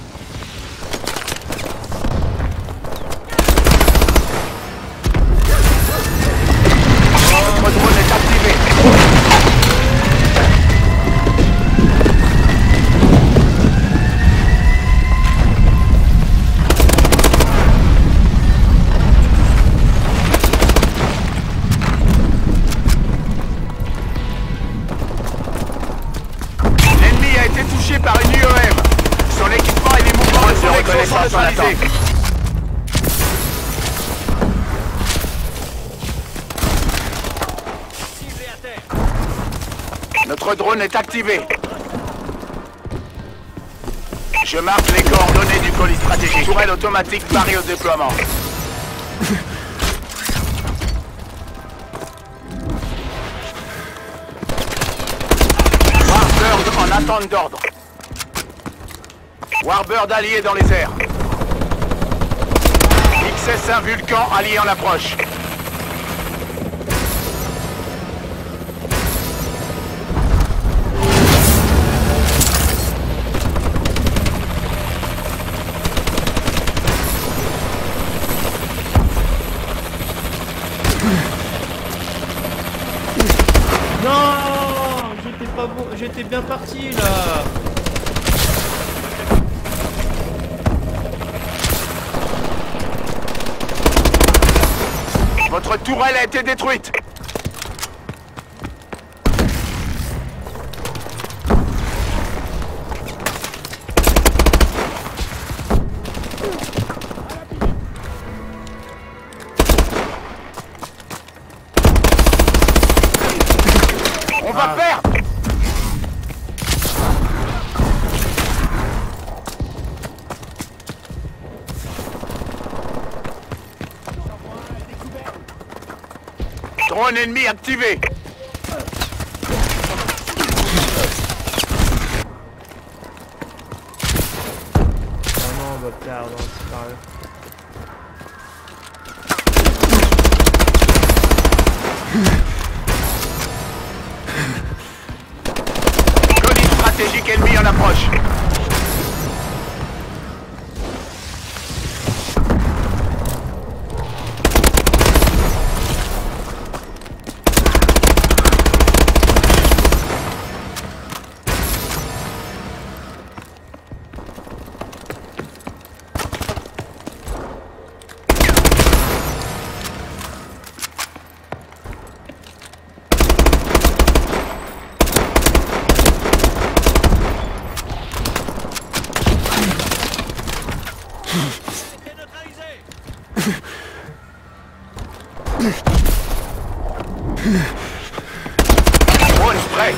Notre drone est activé. L'ennemi a été touché par une UEM. Son équipement et les mouvements de son sont neutralisés. Notre drone est activé. Je marque les coordonnées du colis stratégique. Tourelle automatique parée au déploiement. Warbird en attente d'ordre. Warbird allié dans les airs. XS1 Vulcan allié en approche. Non, j'étais pas bon, j'étais bien parti là. Votre tourelle a été détruite. On va perdre. Drone ennemi activé. Oh non, on va perdre, c'est pas grave. Colline stratégique ennemi en approche. Drone prêt.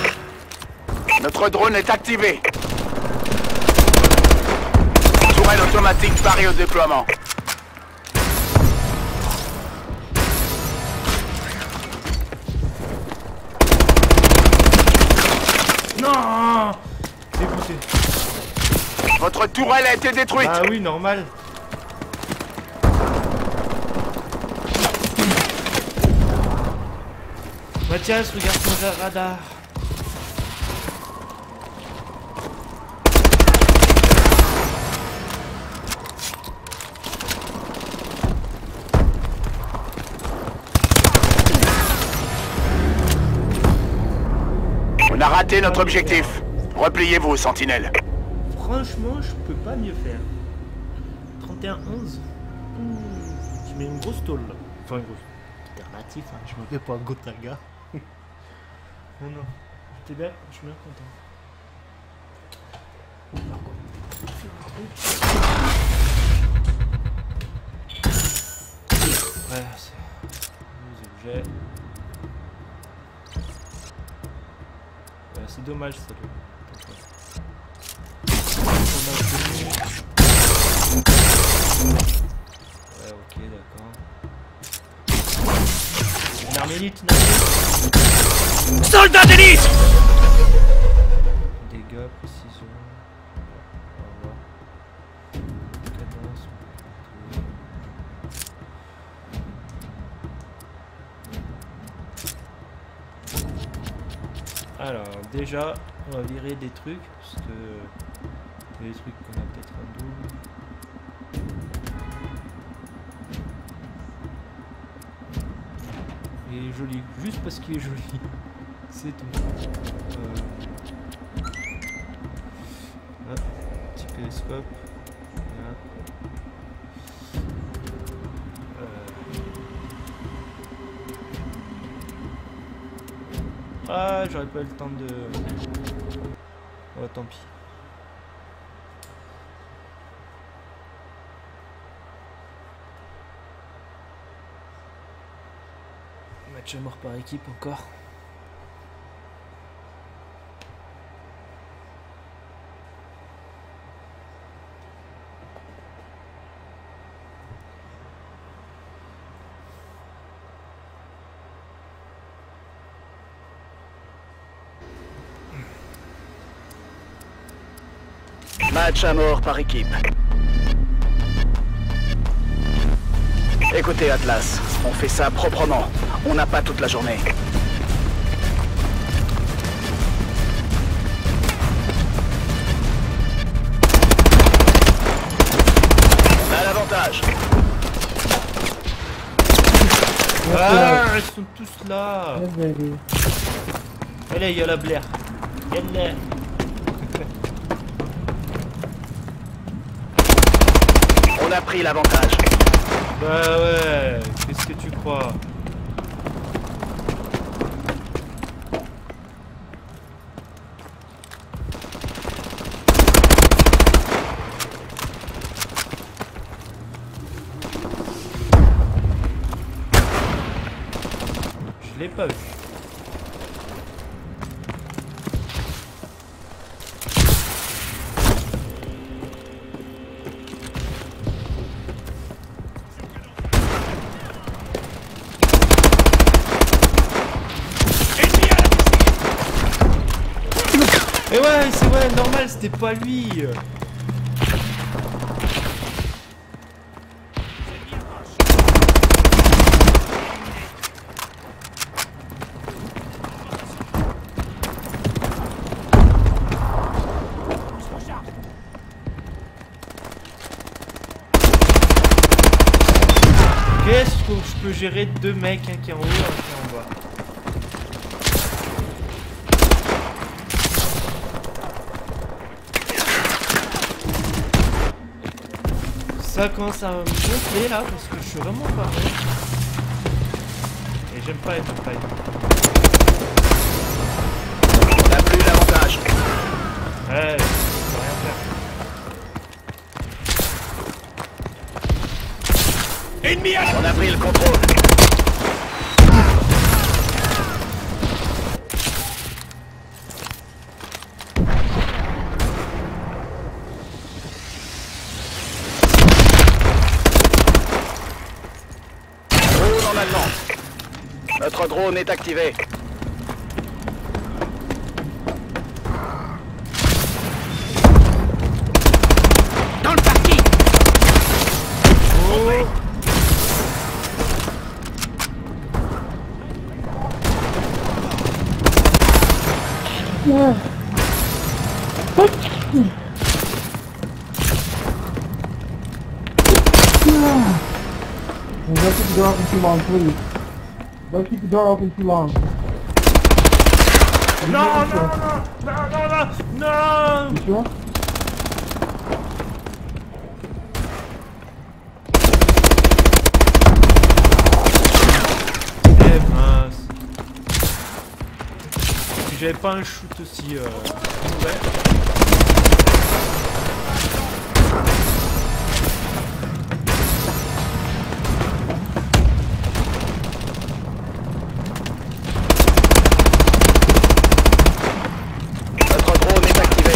Notre drone est activé. Tourelle automatique parée au déploiement. Non, dégoûté. Votre tourelle a été détruite. Ah oui, normal. Mathias, regarde ton radar. On a raté notre objectif. Repliez-vous, sentinelle. Franchement, je peux pas mieux faire. 31-11. Je mets une grosse tôle là. Enfin, une grosse. Alternatif, hein. Je me fais pas un Gotaga. Non, non. J'étais bien, je suis bien content. Ouais, c'est. Les objets. Ouais, c'est dommage ça. Ouais, ok, d'accord. Une arme élite, une arme élite. Soldat d'élite! Dégâts, précision. On va voir. Cadence. Alors, déjà, on va virer des trucs, parce que il y a des trucs qu'on a peut-être un double. Il est joli, juste parce qu'il est joli. C'est tout. Hop, petit télescope. Hop. Ah, j'aurais pas eu le temps de... Oh, tant pis. Match à mort par équipe encore. Match à mort par équipe. Écoutez Atlas, on fait ça proprement. On n'a pas toute la journée. On a l'avantage. Ah, ils sont tous là. Allez, il y a la Blair. Yallah. On a pris l'avantage. Bah ouais, qu'est-ce que tu crois? Je l'ai pas vu. Et ouais, c'est ouais, normal, c'était pas lui. Qu'est-ce que je peux gérer deux mecs, un qui est en haut, un qui est en bas? Ça commence à me gonfler là parce que je suis vraiment pas vrai. Et j'aime pas être paille. On n'a plus l'avantage. Ouais, je peux rien faire. Ennemi à On a pris le contrôle. Drone en attente. Notre drone est activé. dans le parking. Oh. Don't keep the door open too long, please. Don't keep the door open too long. Non, non, non, non, non, non. You sure? Eh mince. Si j'avais pas un shoot aussi ouvert. Notre drone est activé.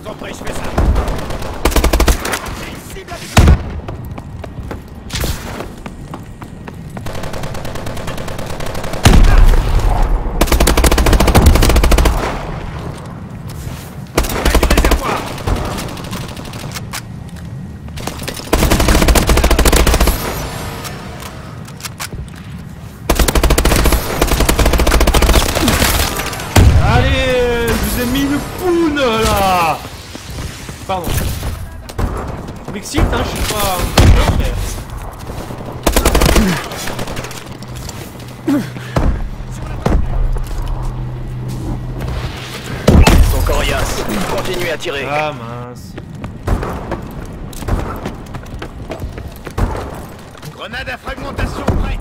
Compris, je fais ça. C'est une cible avec du réservoir. Allez, je vous ai mis une poune là. Pardon. Je m'excite, hein, je suis pas un frère. Ils sont coriaces. Continuez à tirer. Ah mince. Grenade à fragmentation prête.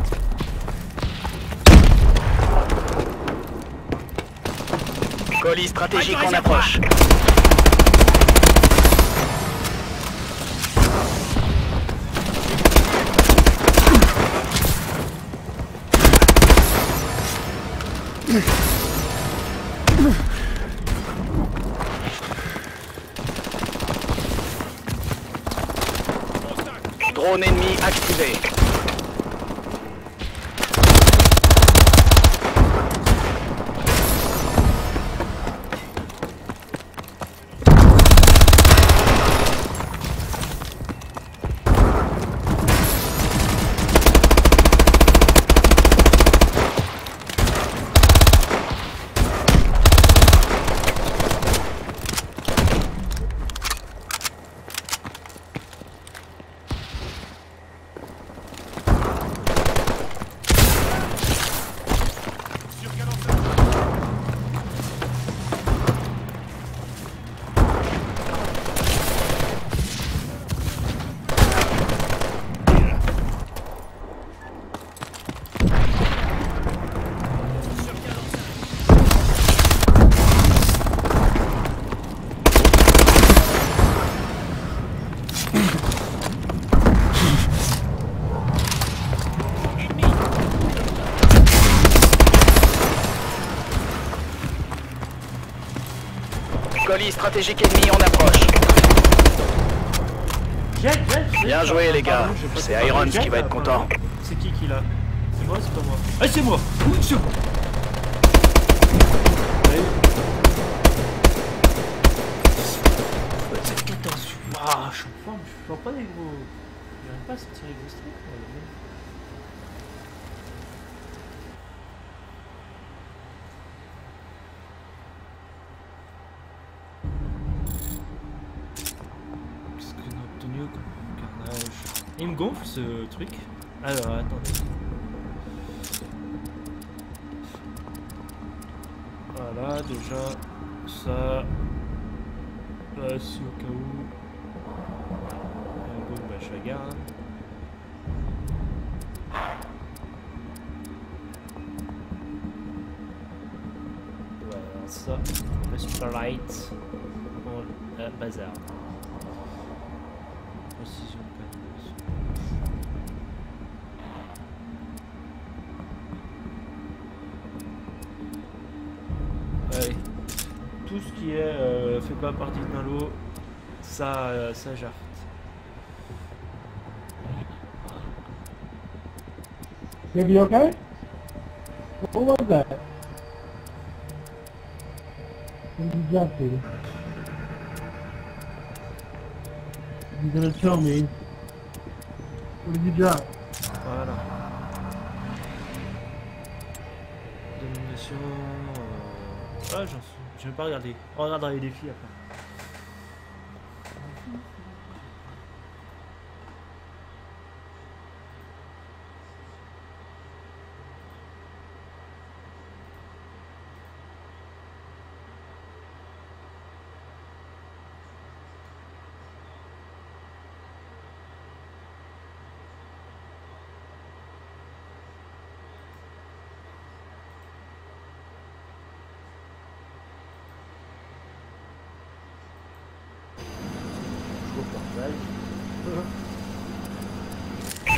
Colis stratégique en approche. Drone ennemi activé. Colis stratégique ennemi en approche. Jette. Bien joué les gars, Pardon, j'ai pas c'est parlé. Irons Jette, qui va être content. C'est qui l'a? C'est moi, c'est pas moi. Ah, c'est moi. Oui, c'est moi. Ouais, c'est 14. Ah, je suis en forme, je sens pas des gros. J'arrive pas à sortir les gros streaks. Qu'est-ce qu'on a obtenu comme carnage? Il me gonfle ce truc. Alors, attendez. Voilà, déjà, ça. Si au cas où. Bon, bah, je regarde. Voilà, ça. Le Starlight. Pour le bazar. Précision de cadenas. Ouais. Tout ce qui est fait pas partie d'un lot, ça jarte. Baby, you okay? What was that? What did you drop to? You're gonna tell me. What did you drop? Voilà. Domination. Ah, je vais pas regarder. On regardera les défis après.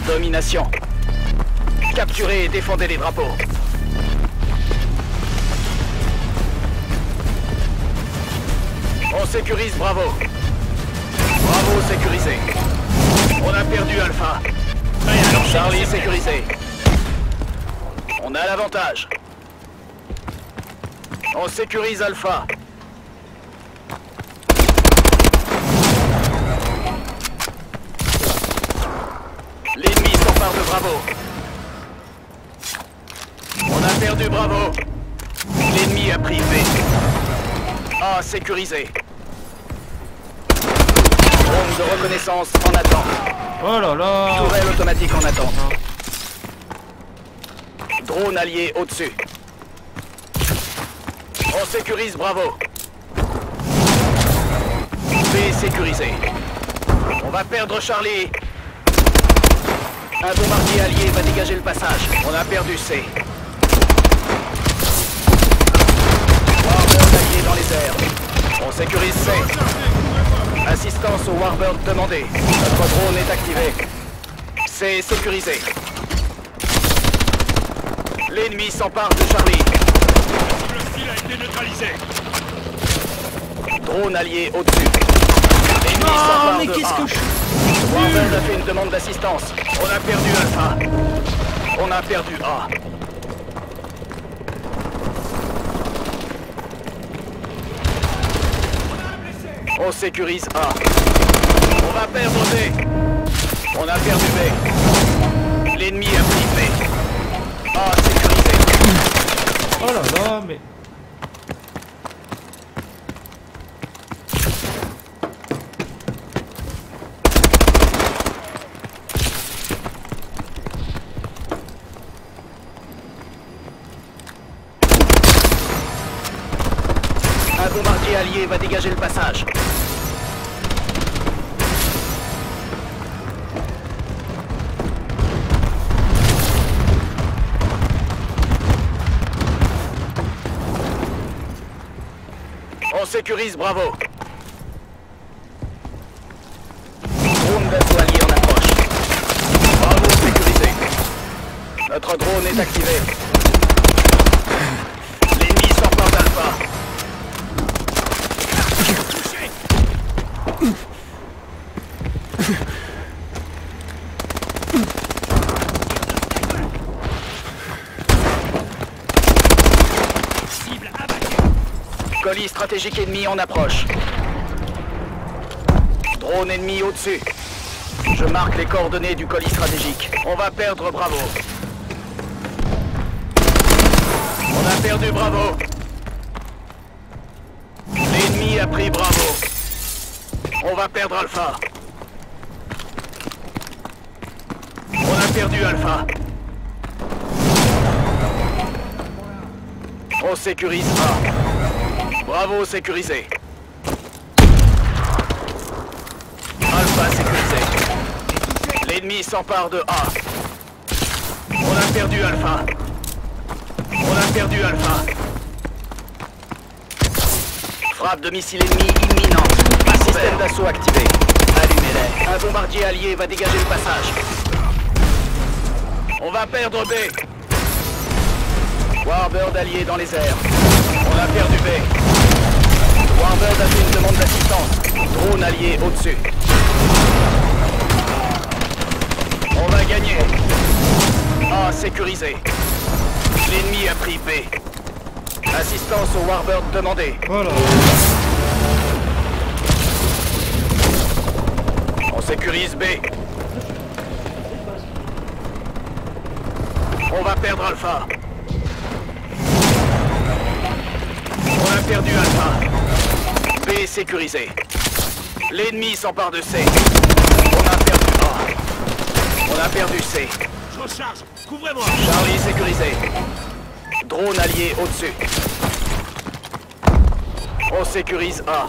Domination. Capturez et défendez les drapeaux. On sécurise Bravo. Bravo sécurisé. On a perdu Alpha. Charlie sécurisé. On a l'avantage. On sécurise Alpha. L'ennemi s'empare de Bravo. On a perdu Bravo. L'ennemi a pris B. A sécurisé. Drone de reconnaissance en attente. Oh là là. Tourelle automatique en attente. Drone allié au-dessus. On sécurise Bravo. B sécurisé. On va perdre Charlie. Un bombardier allié va dégager le passage. On a perdu C. Warbird allié dans les airs. On sécurise C. Assistance au Warbird demandé. Notre drone est activé. C sécurisé. L'ennemi s'empare de Charlie. Le cible a été neutralisé. Drone allié au-dessus. L'ennemi Oh, s'empare mais de qu'est-ce A. que je... Warbird a fait une demande d'assistance. On a perdu Alpha. On a perdu A. On sécurise A. On va perdre B. On a perdu B. L'ennemi a pris B. A sécurisé. Oh là là, mais... Un bombardier allié va dégager le passage. On sécurise Bravo. Drone d'assaut allié en approche. Bravo sécurisé. Notre drone est activé. L'ennemi s'empare d'Alpha. Colis stratégique ennemi en approche. Drone ennemi au-dessus. Je marque les coordonnées du colis stratégique. On va perdre Bravo. On a perdu Bravo. L'ennemi a pris Bravo. On va perdre Alpha. On a perdu Alpha. On sécurise A. Bravo sécurisé. Alpha sécurisé. L'ennemi s'empare de A. On a perdu Alpha. On a perdu Alpha. Frappe de missile ennemi imminente. Un système d'assaut activé. Allumez-les. Un bombardier allié va dégager le passage. On va perdre B. Warbird allié dans les airs. On a perdu B. Warbird a fait une demande d'assistance. Drone allié au-dessus. On va gagner. A sécurisé. L'ennemi a pris B. Assistance au Warbird demandé. Voilà. On sécurise B. On va perdre Alpha. On a perdu Alpha. B sécurisé. L'ennemi s'empare de C. On a perdu A. On a perdu C. Je recharge. Couvrez-moi. Charlie sécurisé. Drone allié au-dessus. On sécurise A.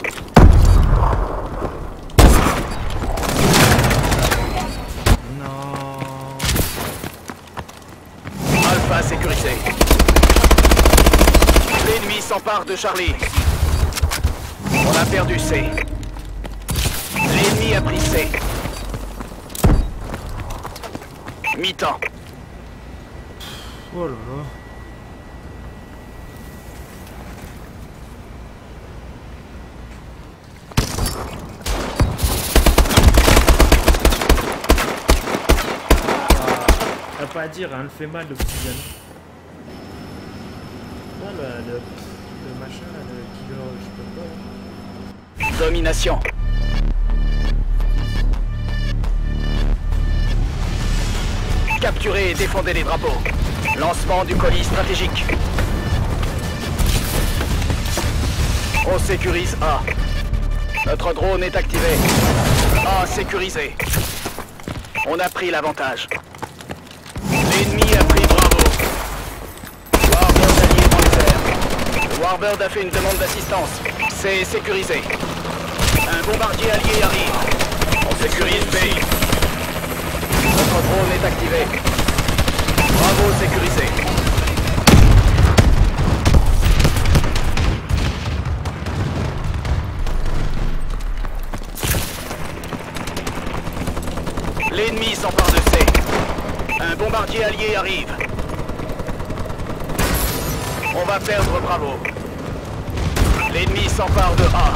Non. Alpha sécurisé. L'ennemi s'empare de Charlie. On a perdu C. L'ennemi a pris C. Mi-temps. Oh là là. Ah, pas à dire, hein, elle fait mal le petit jeune. Ah, le machin, là, le killer, je sais pas quoi. Domination. Capturez et défendez les drapeaux. Lancement du colis stratégique. On sécurise A. Notre drone est activé. A sécurisé. On a pris l'avantage. L'ennemi a pris Bravo. Warbird allié dans les airs. Le Warbird a fait une demande d'assistance. C'est sécurisé. Un bombardier allié arrive. On sécurise B. Notre drone est activé. Bravo sécurisé. L'ennemi s'empare de C. Un bombardier allié arrive. On va perdre Bravo. L'ennemi s'empare de A.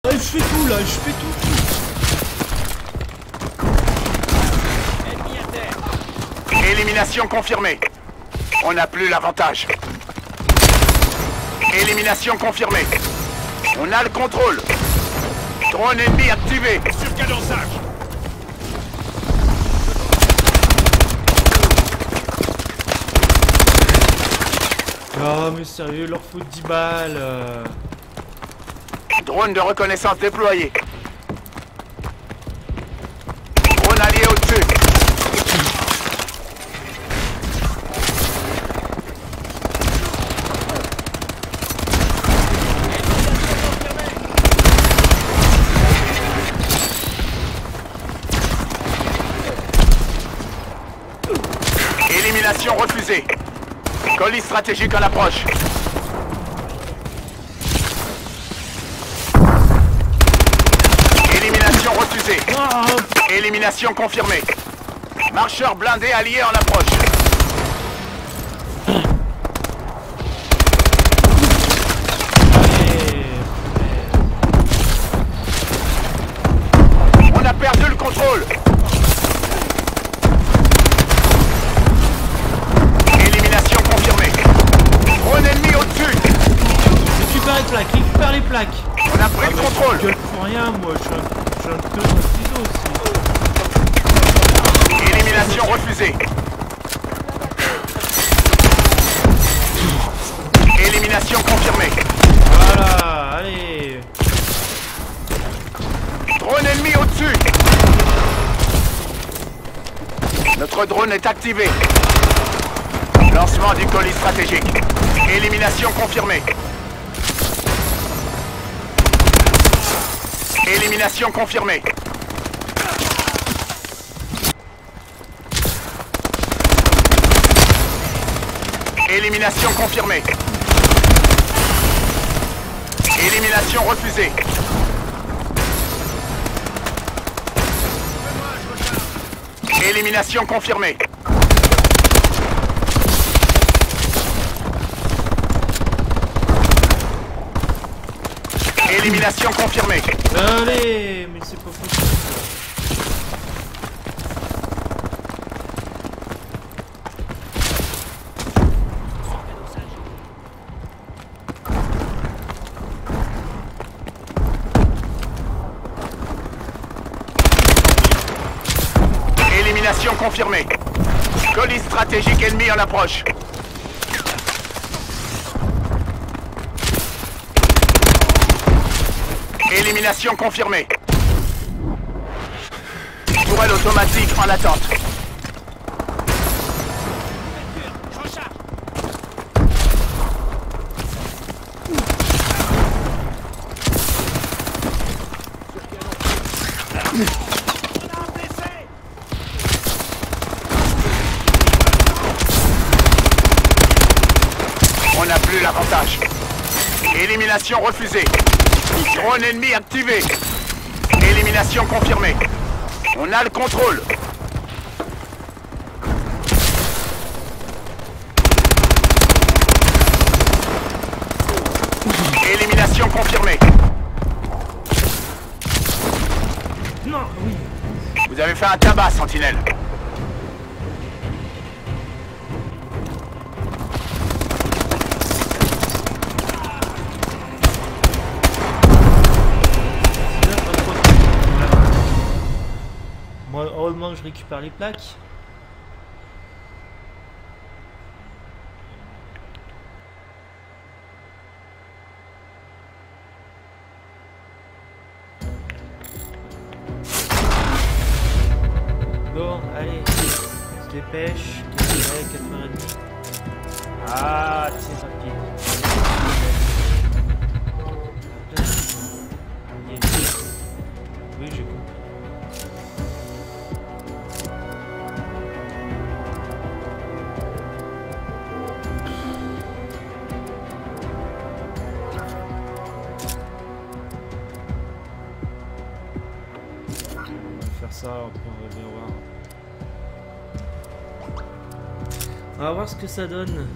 je fais tout là, je fais tout. Ennemi à terre. Élimination confirmée. On n'a plus l'avantage. Élimination confirmée. On a le contrôle. Drone ennemi activé. Sur cadençage. Oh mais sérieux, il leur faut 10 balles. Drone de reconnaissance déployé. Drone allié au-dessus. Élimination refusée. Colis stratégique en approche. Élimination refusée. Élimination confirmée. Marcheur blindé allié en approche. On a perdu le contrôle. Élimination confirmée. Drone ennemi au-dessus. Récupère les plaques, récupère les plaques. On a pris le contrôle. Je gueule pour rien, moi, je suis un peu de ciseaux aussi. Élimination refusée. Élimination confirmée. Voilà, allez. Drone ennemi au-dessus. Notre drone est activé. Lancement du colis stratégique. Élimination confirmée. Élimination confirmée. Élimination confirmée. Élimination refusée. Élimination confirmée. Élimination confirmée. Allez, mais c'est pas possible. Élimination confirmée. Colis stratégique ennemi en approche. Élimination confirmée. Tourelle automatique en attente. Je recharge. On n'a plus l'avantage. Élimination refusée. Drone ennemi activé. Élimination confirmée. On a le contrôle. Élimination confirmée. Non, oui. Vous avez fait un tabac, Sentinelle. Moi, heureusement que je récupère les plaques. Bon, allez, on se dépêche. 4h30. Ah, c'est rapide. Oui, j'ai compris. Ça, après on va bien voir. On va voir ce que ça donne.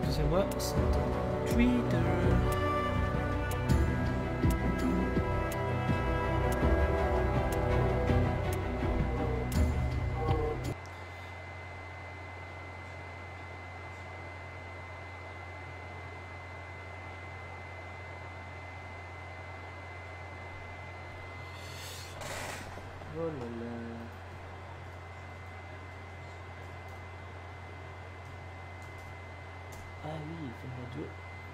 Excusez-moi, c'est un Twitter. Oh là là. Ah oui, il y a une radio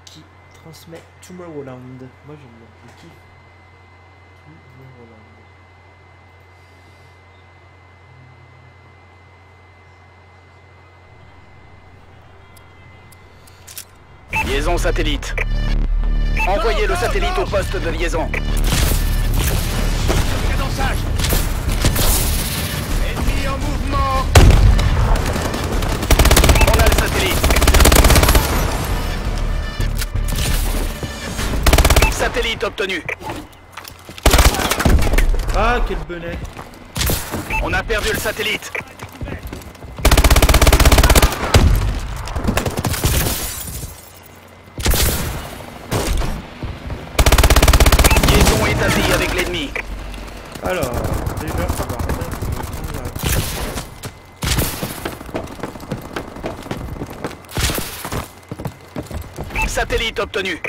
qui transmet Tomorrowland. Moi j'aime bien. Je kiffe Tomorrowland. Liaison satellite. Envoyez le satellite au poste de liaison. Cadençage. Ennemi en mouvement. On a le satellite. Satellite obtenu. Ah, quel bonnet. On a perdu le satellite. Liaison établie avec l'ennemi. Alors, déjà, ça va. Satellite obtenu.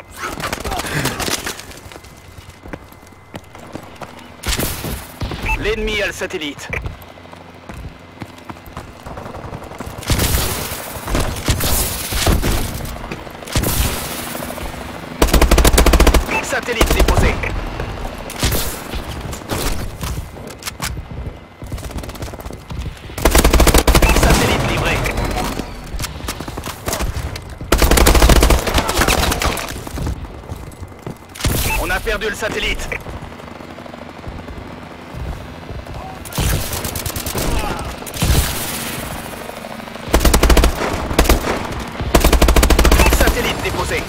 L'ennemi a le satellite. Satellite déposé. Satellite livré. On a perdu le satellite. Satellite déposé.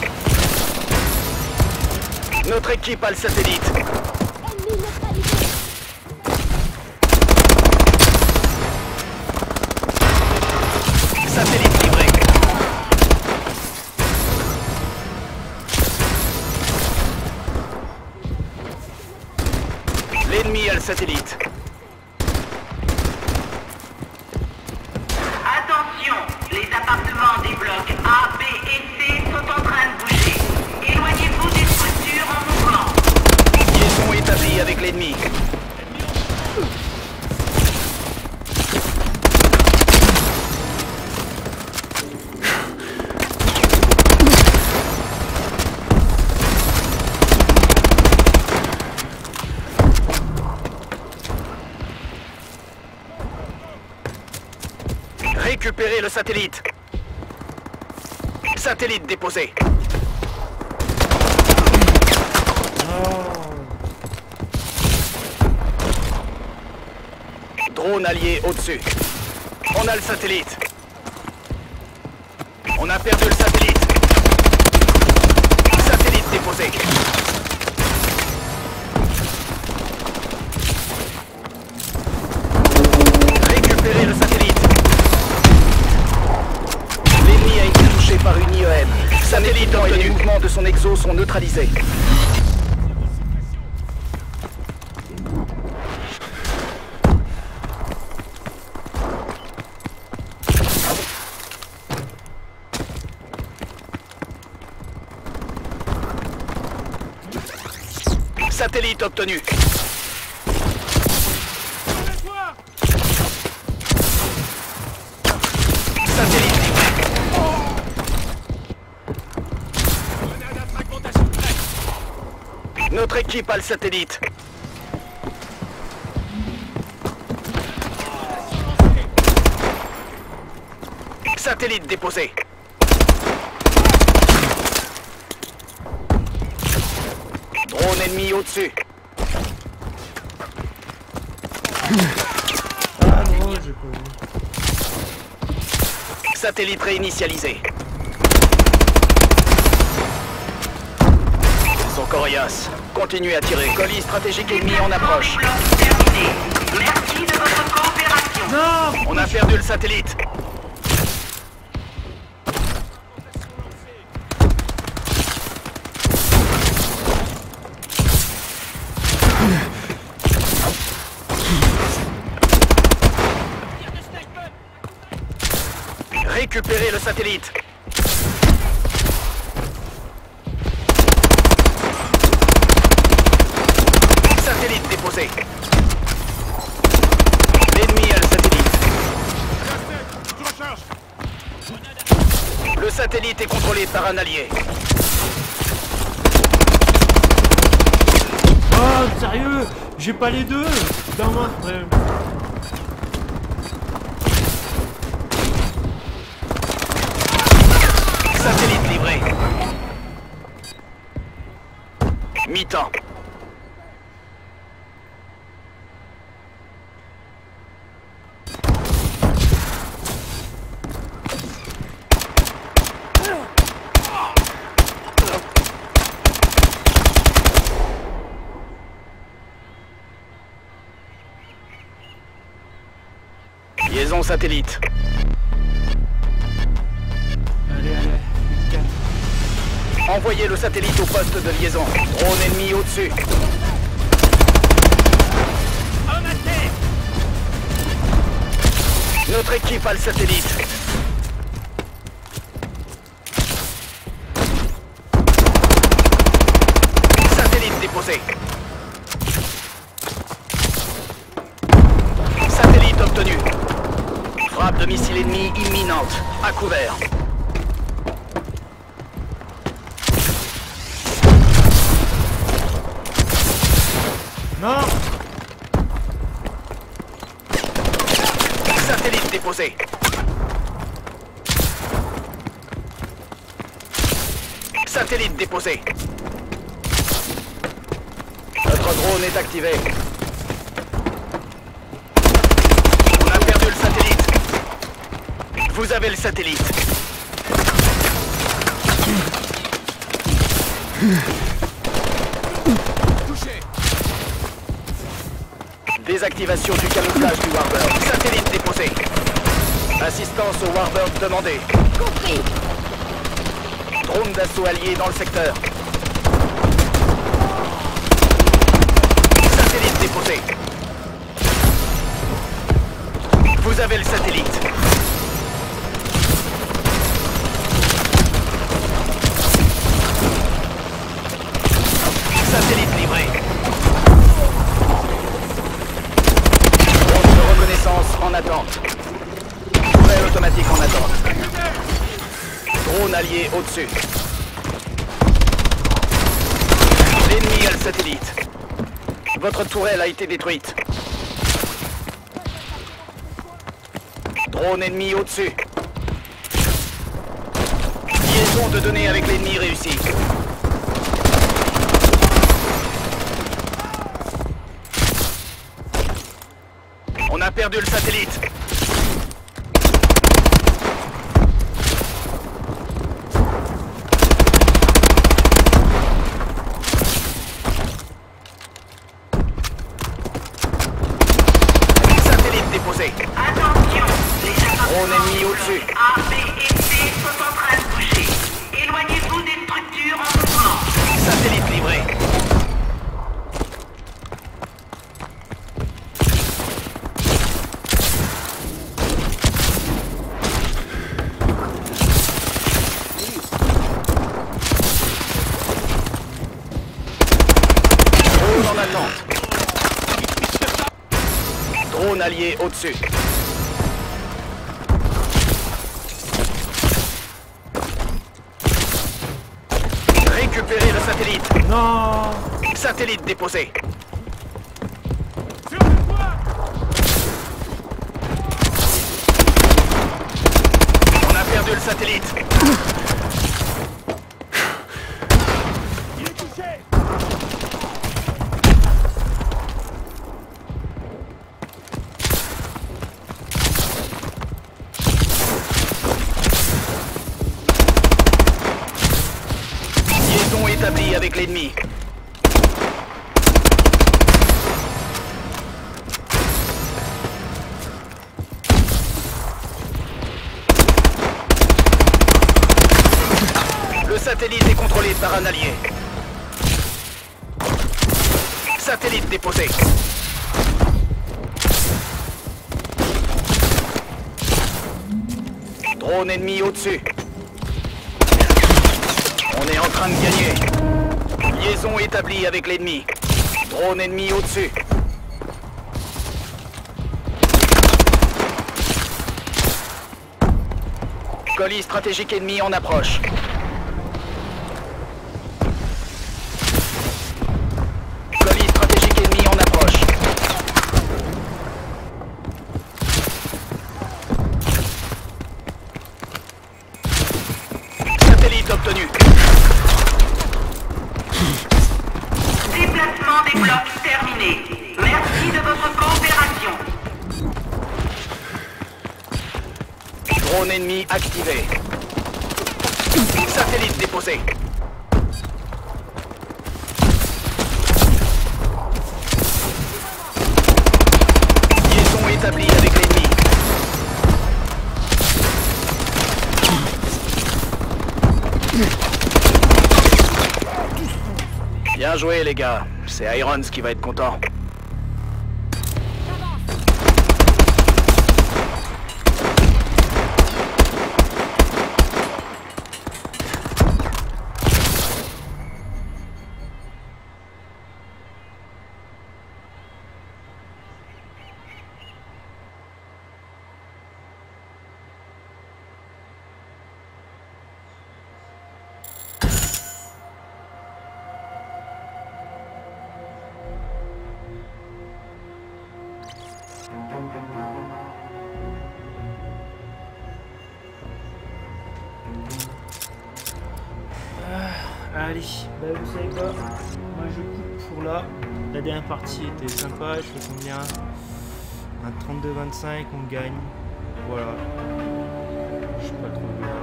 Notre équipe a le satellite. Satellite livré. L'ennemi a le satellite. Attention, les appartements des blocs A, B et C sont en train de bouger. Éloignez-vous des structures en mouvement. Liaison établie avec l'ennemi. Récupérez le satellite. Satellite déposé. Drone allié au-dessus. On a le satellite. On a perdu le satellite. Satellite déposé. Récupérez le satellite. L'ennemi a été touché par une IEM. Satellite et les mouvements de son exo sont neutralisés. Satellite obtenu. Satellite livré. Notre équipe a le satellite. Satellite déposé. Drone ennemi au-dessus. Ah non, j'ai pas vu. Satellite réinitialisé. Ils sont coriaces. Continuez à tirer. Colis stratégique ennemi en approche. Bloc terminé. Merci de votre coopération. Non! On a perdu le satellite. Récupérez le satellite. Satellite déposé. L'ennemi a le satellite. Je recharge. Le satellite est contrôlé par un allié. Oh, sérieux? J'ai pas les deux. Dans moi, frère. Satellite livré. Mi-temps. Liaison satellite. Allez, allez. Envoyez le satellite au poste de liaison. Drone ennemi au-dessus. À ma tête. Notre équipe a le satellite. Satellite déposé. Satellite obtenu. Frappe de missile ennemi imminente. À couvert. Non. Satellite déposé. Satellite déposé. Notre drone est activé. On a perdu le satellite. Vous avez le satellite. Touché. Désactivation du camouflage du Warbird. Satellite déposé. Assistance au Warbird demandée. Compris. Drone d'assaut allié dans le secteur. Satellite déposé. Vous avez le satellite. Satellite livré. Drone de reconnaissance en attente. Tourelle automatique en attente. Drone allié au-dessus. L'ennemi a le satellite. Votre tourelle a été détruite. Drone ennemi au-dessus. Liaison de données avec l'ennemi réussie. On a perdu le satellite. Satellite déposé. Attention, les Drone ennemi appartements au-dessus. A, B et C sont en train de bouger. Éloignez-vous des structures en mouvement. Satellite livré. Drone en attente. Drone allié au-dessus. Récupérez le satellite. Non. Satellite déposé. Sur le toit. On a perdu le satellite. Il est touché. Liaison établie avec l'ennemi. Le satellite est contrôlé par un allié. Satellite déposé. Drone ennemi au-dessus. On est en train de gagner. Liaison établie avec l'ennemi. Drone ennemi au-dessus. Colis stratégique ennemi en approche. Colis stratégique ennemi en approche. Satellite obtenu. Déplacement des blocs terminé. Merci de votre coopération. Drone ennemi activé. Satellite déposé. Liaison établie avec l'ennemi. Bien joué les gars, c'est Irons qui va être content. Allez, bah vous savez quoi, moi je coupe pour là. La dernière partie était sympa, je fais combien? Un 32-25, on gagne. Voilà. Je suis pas trop bien.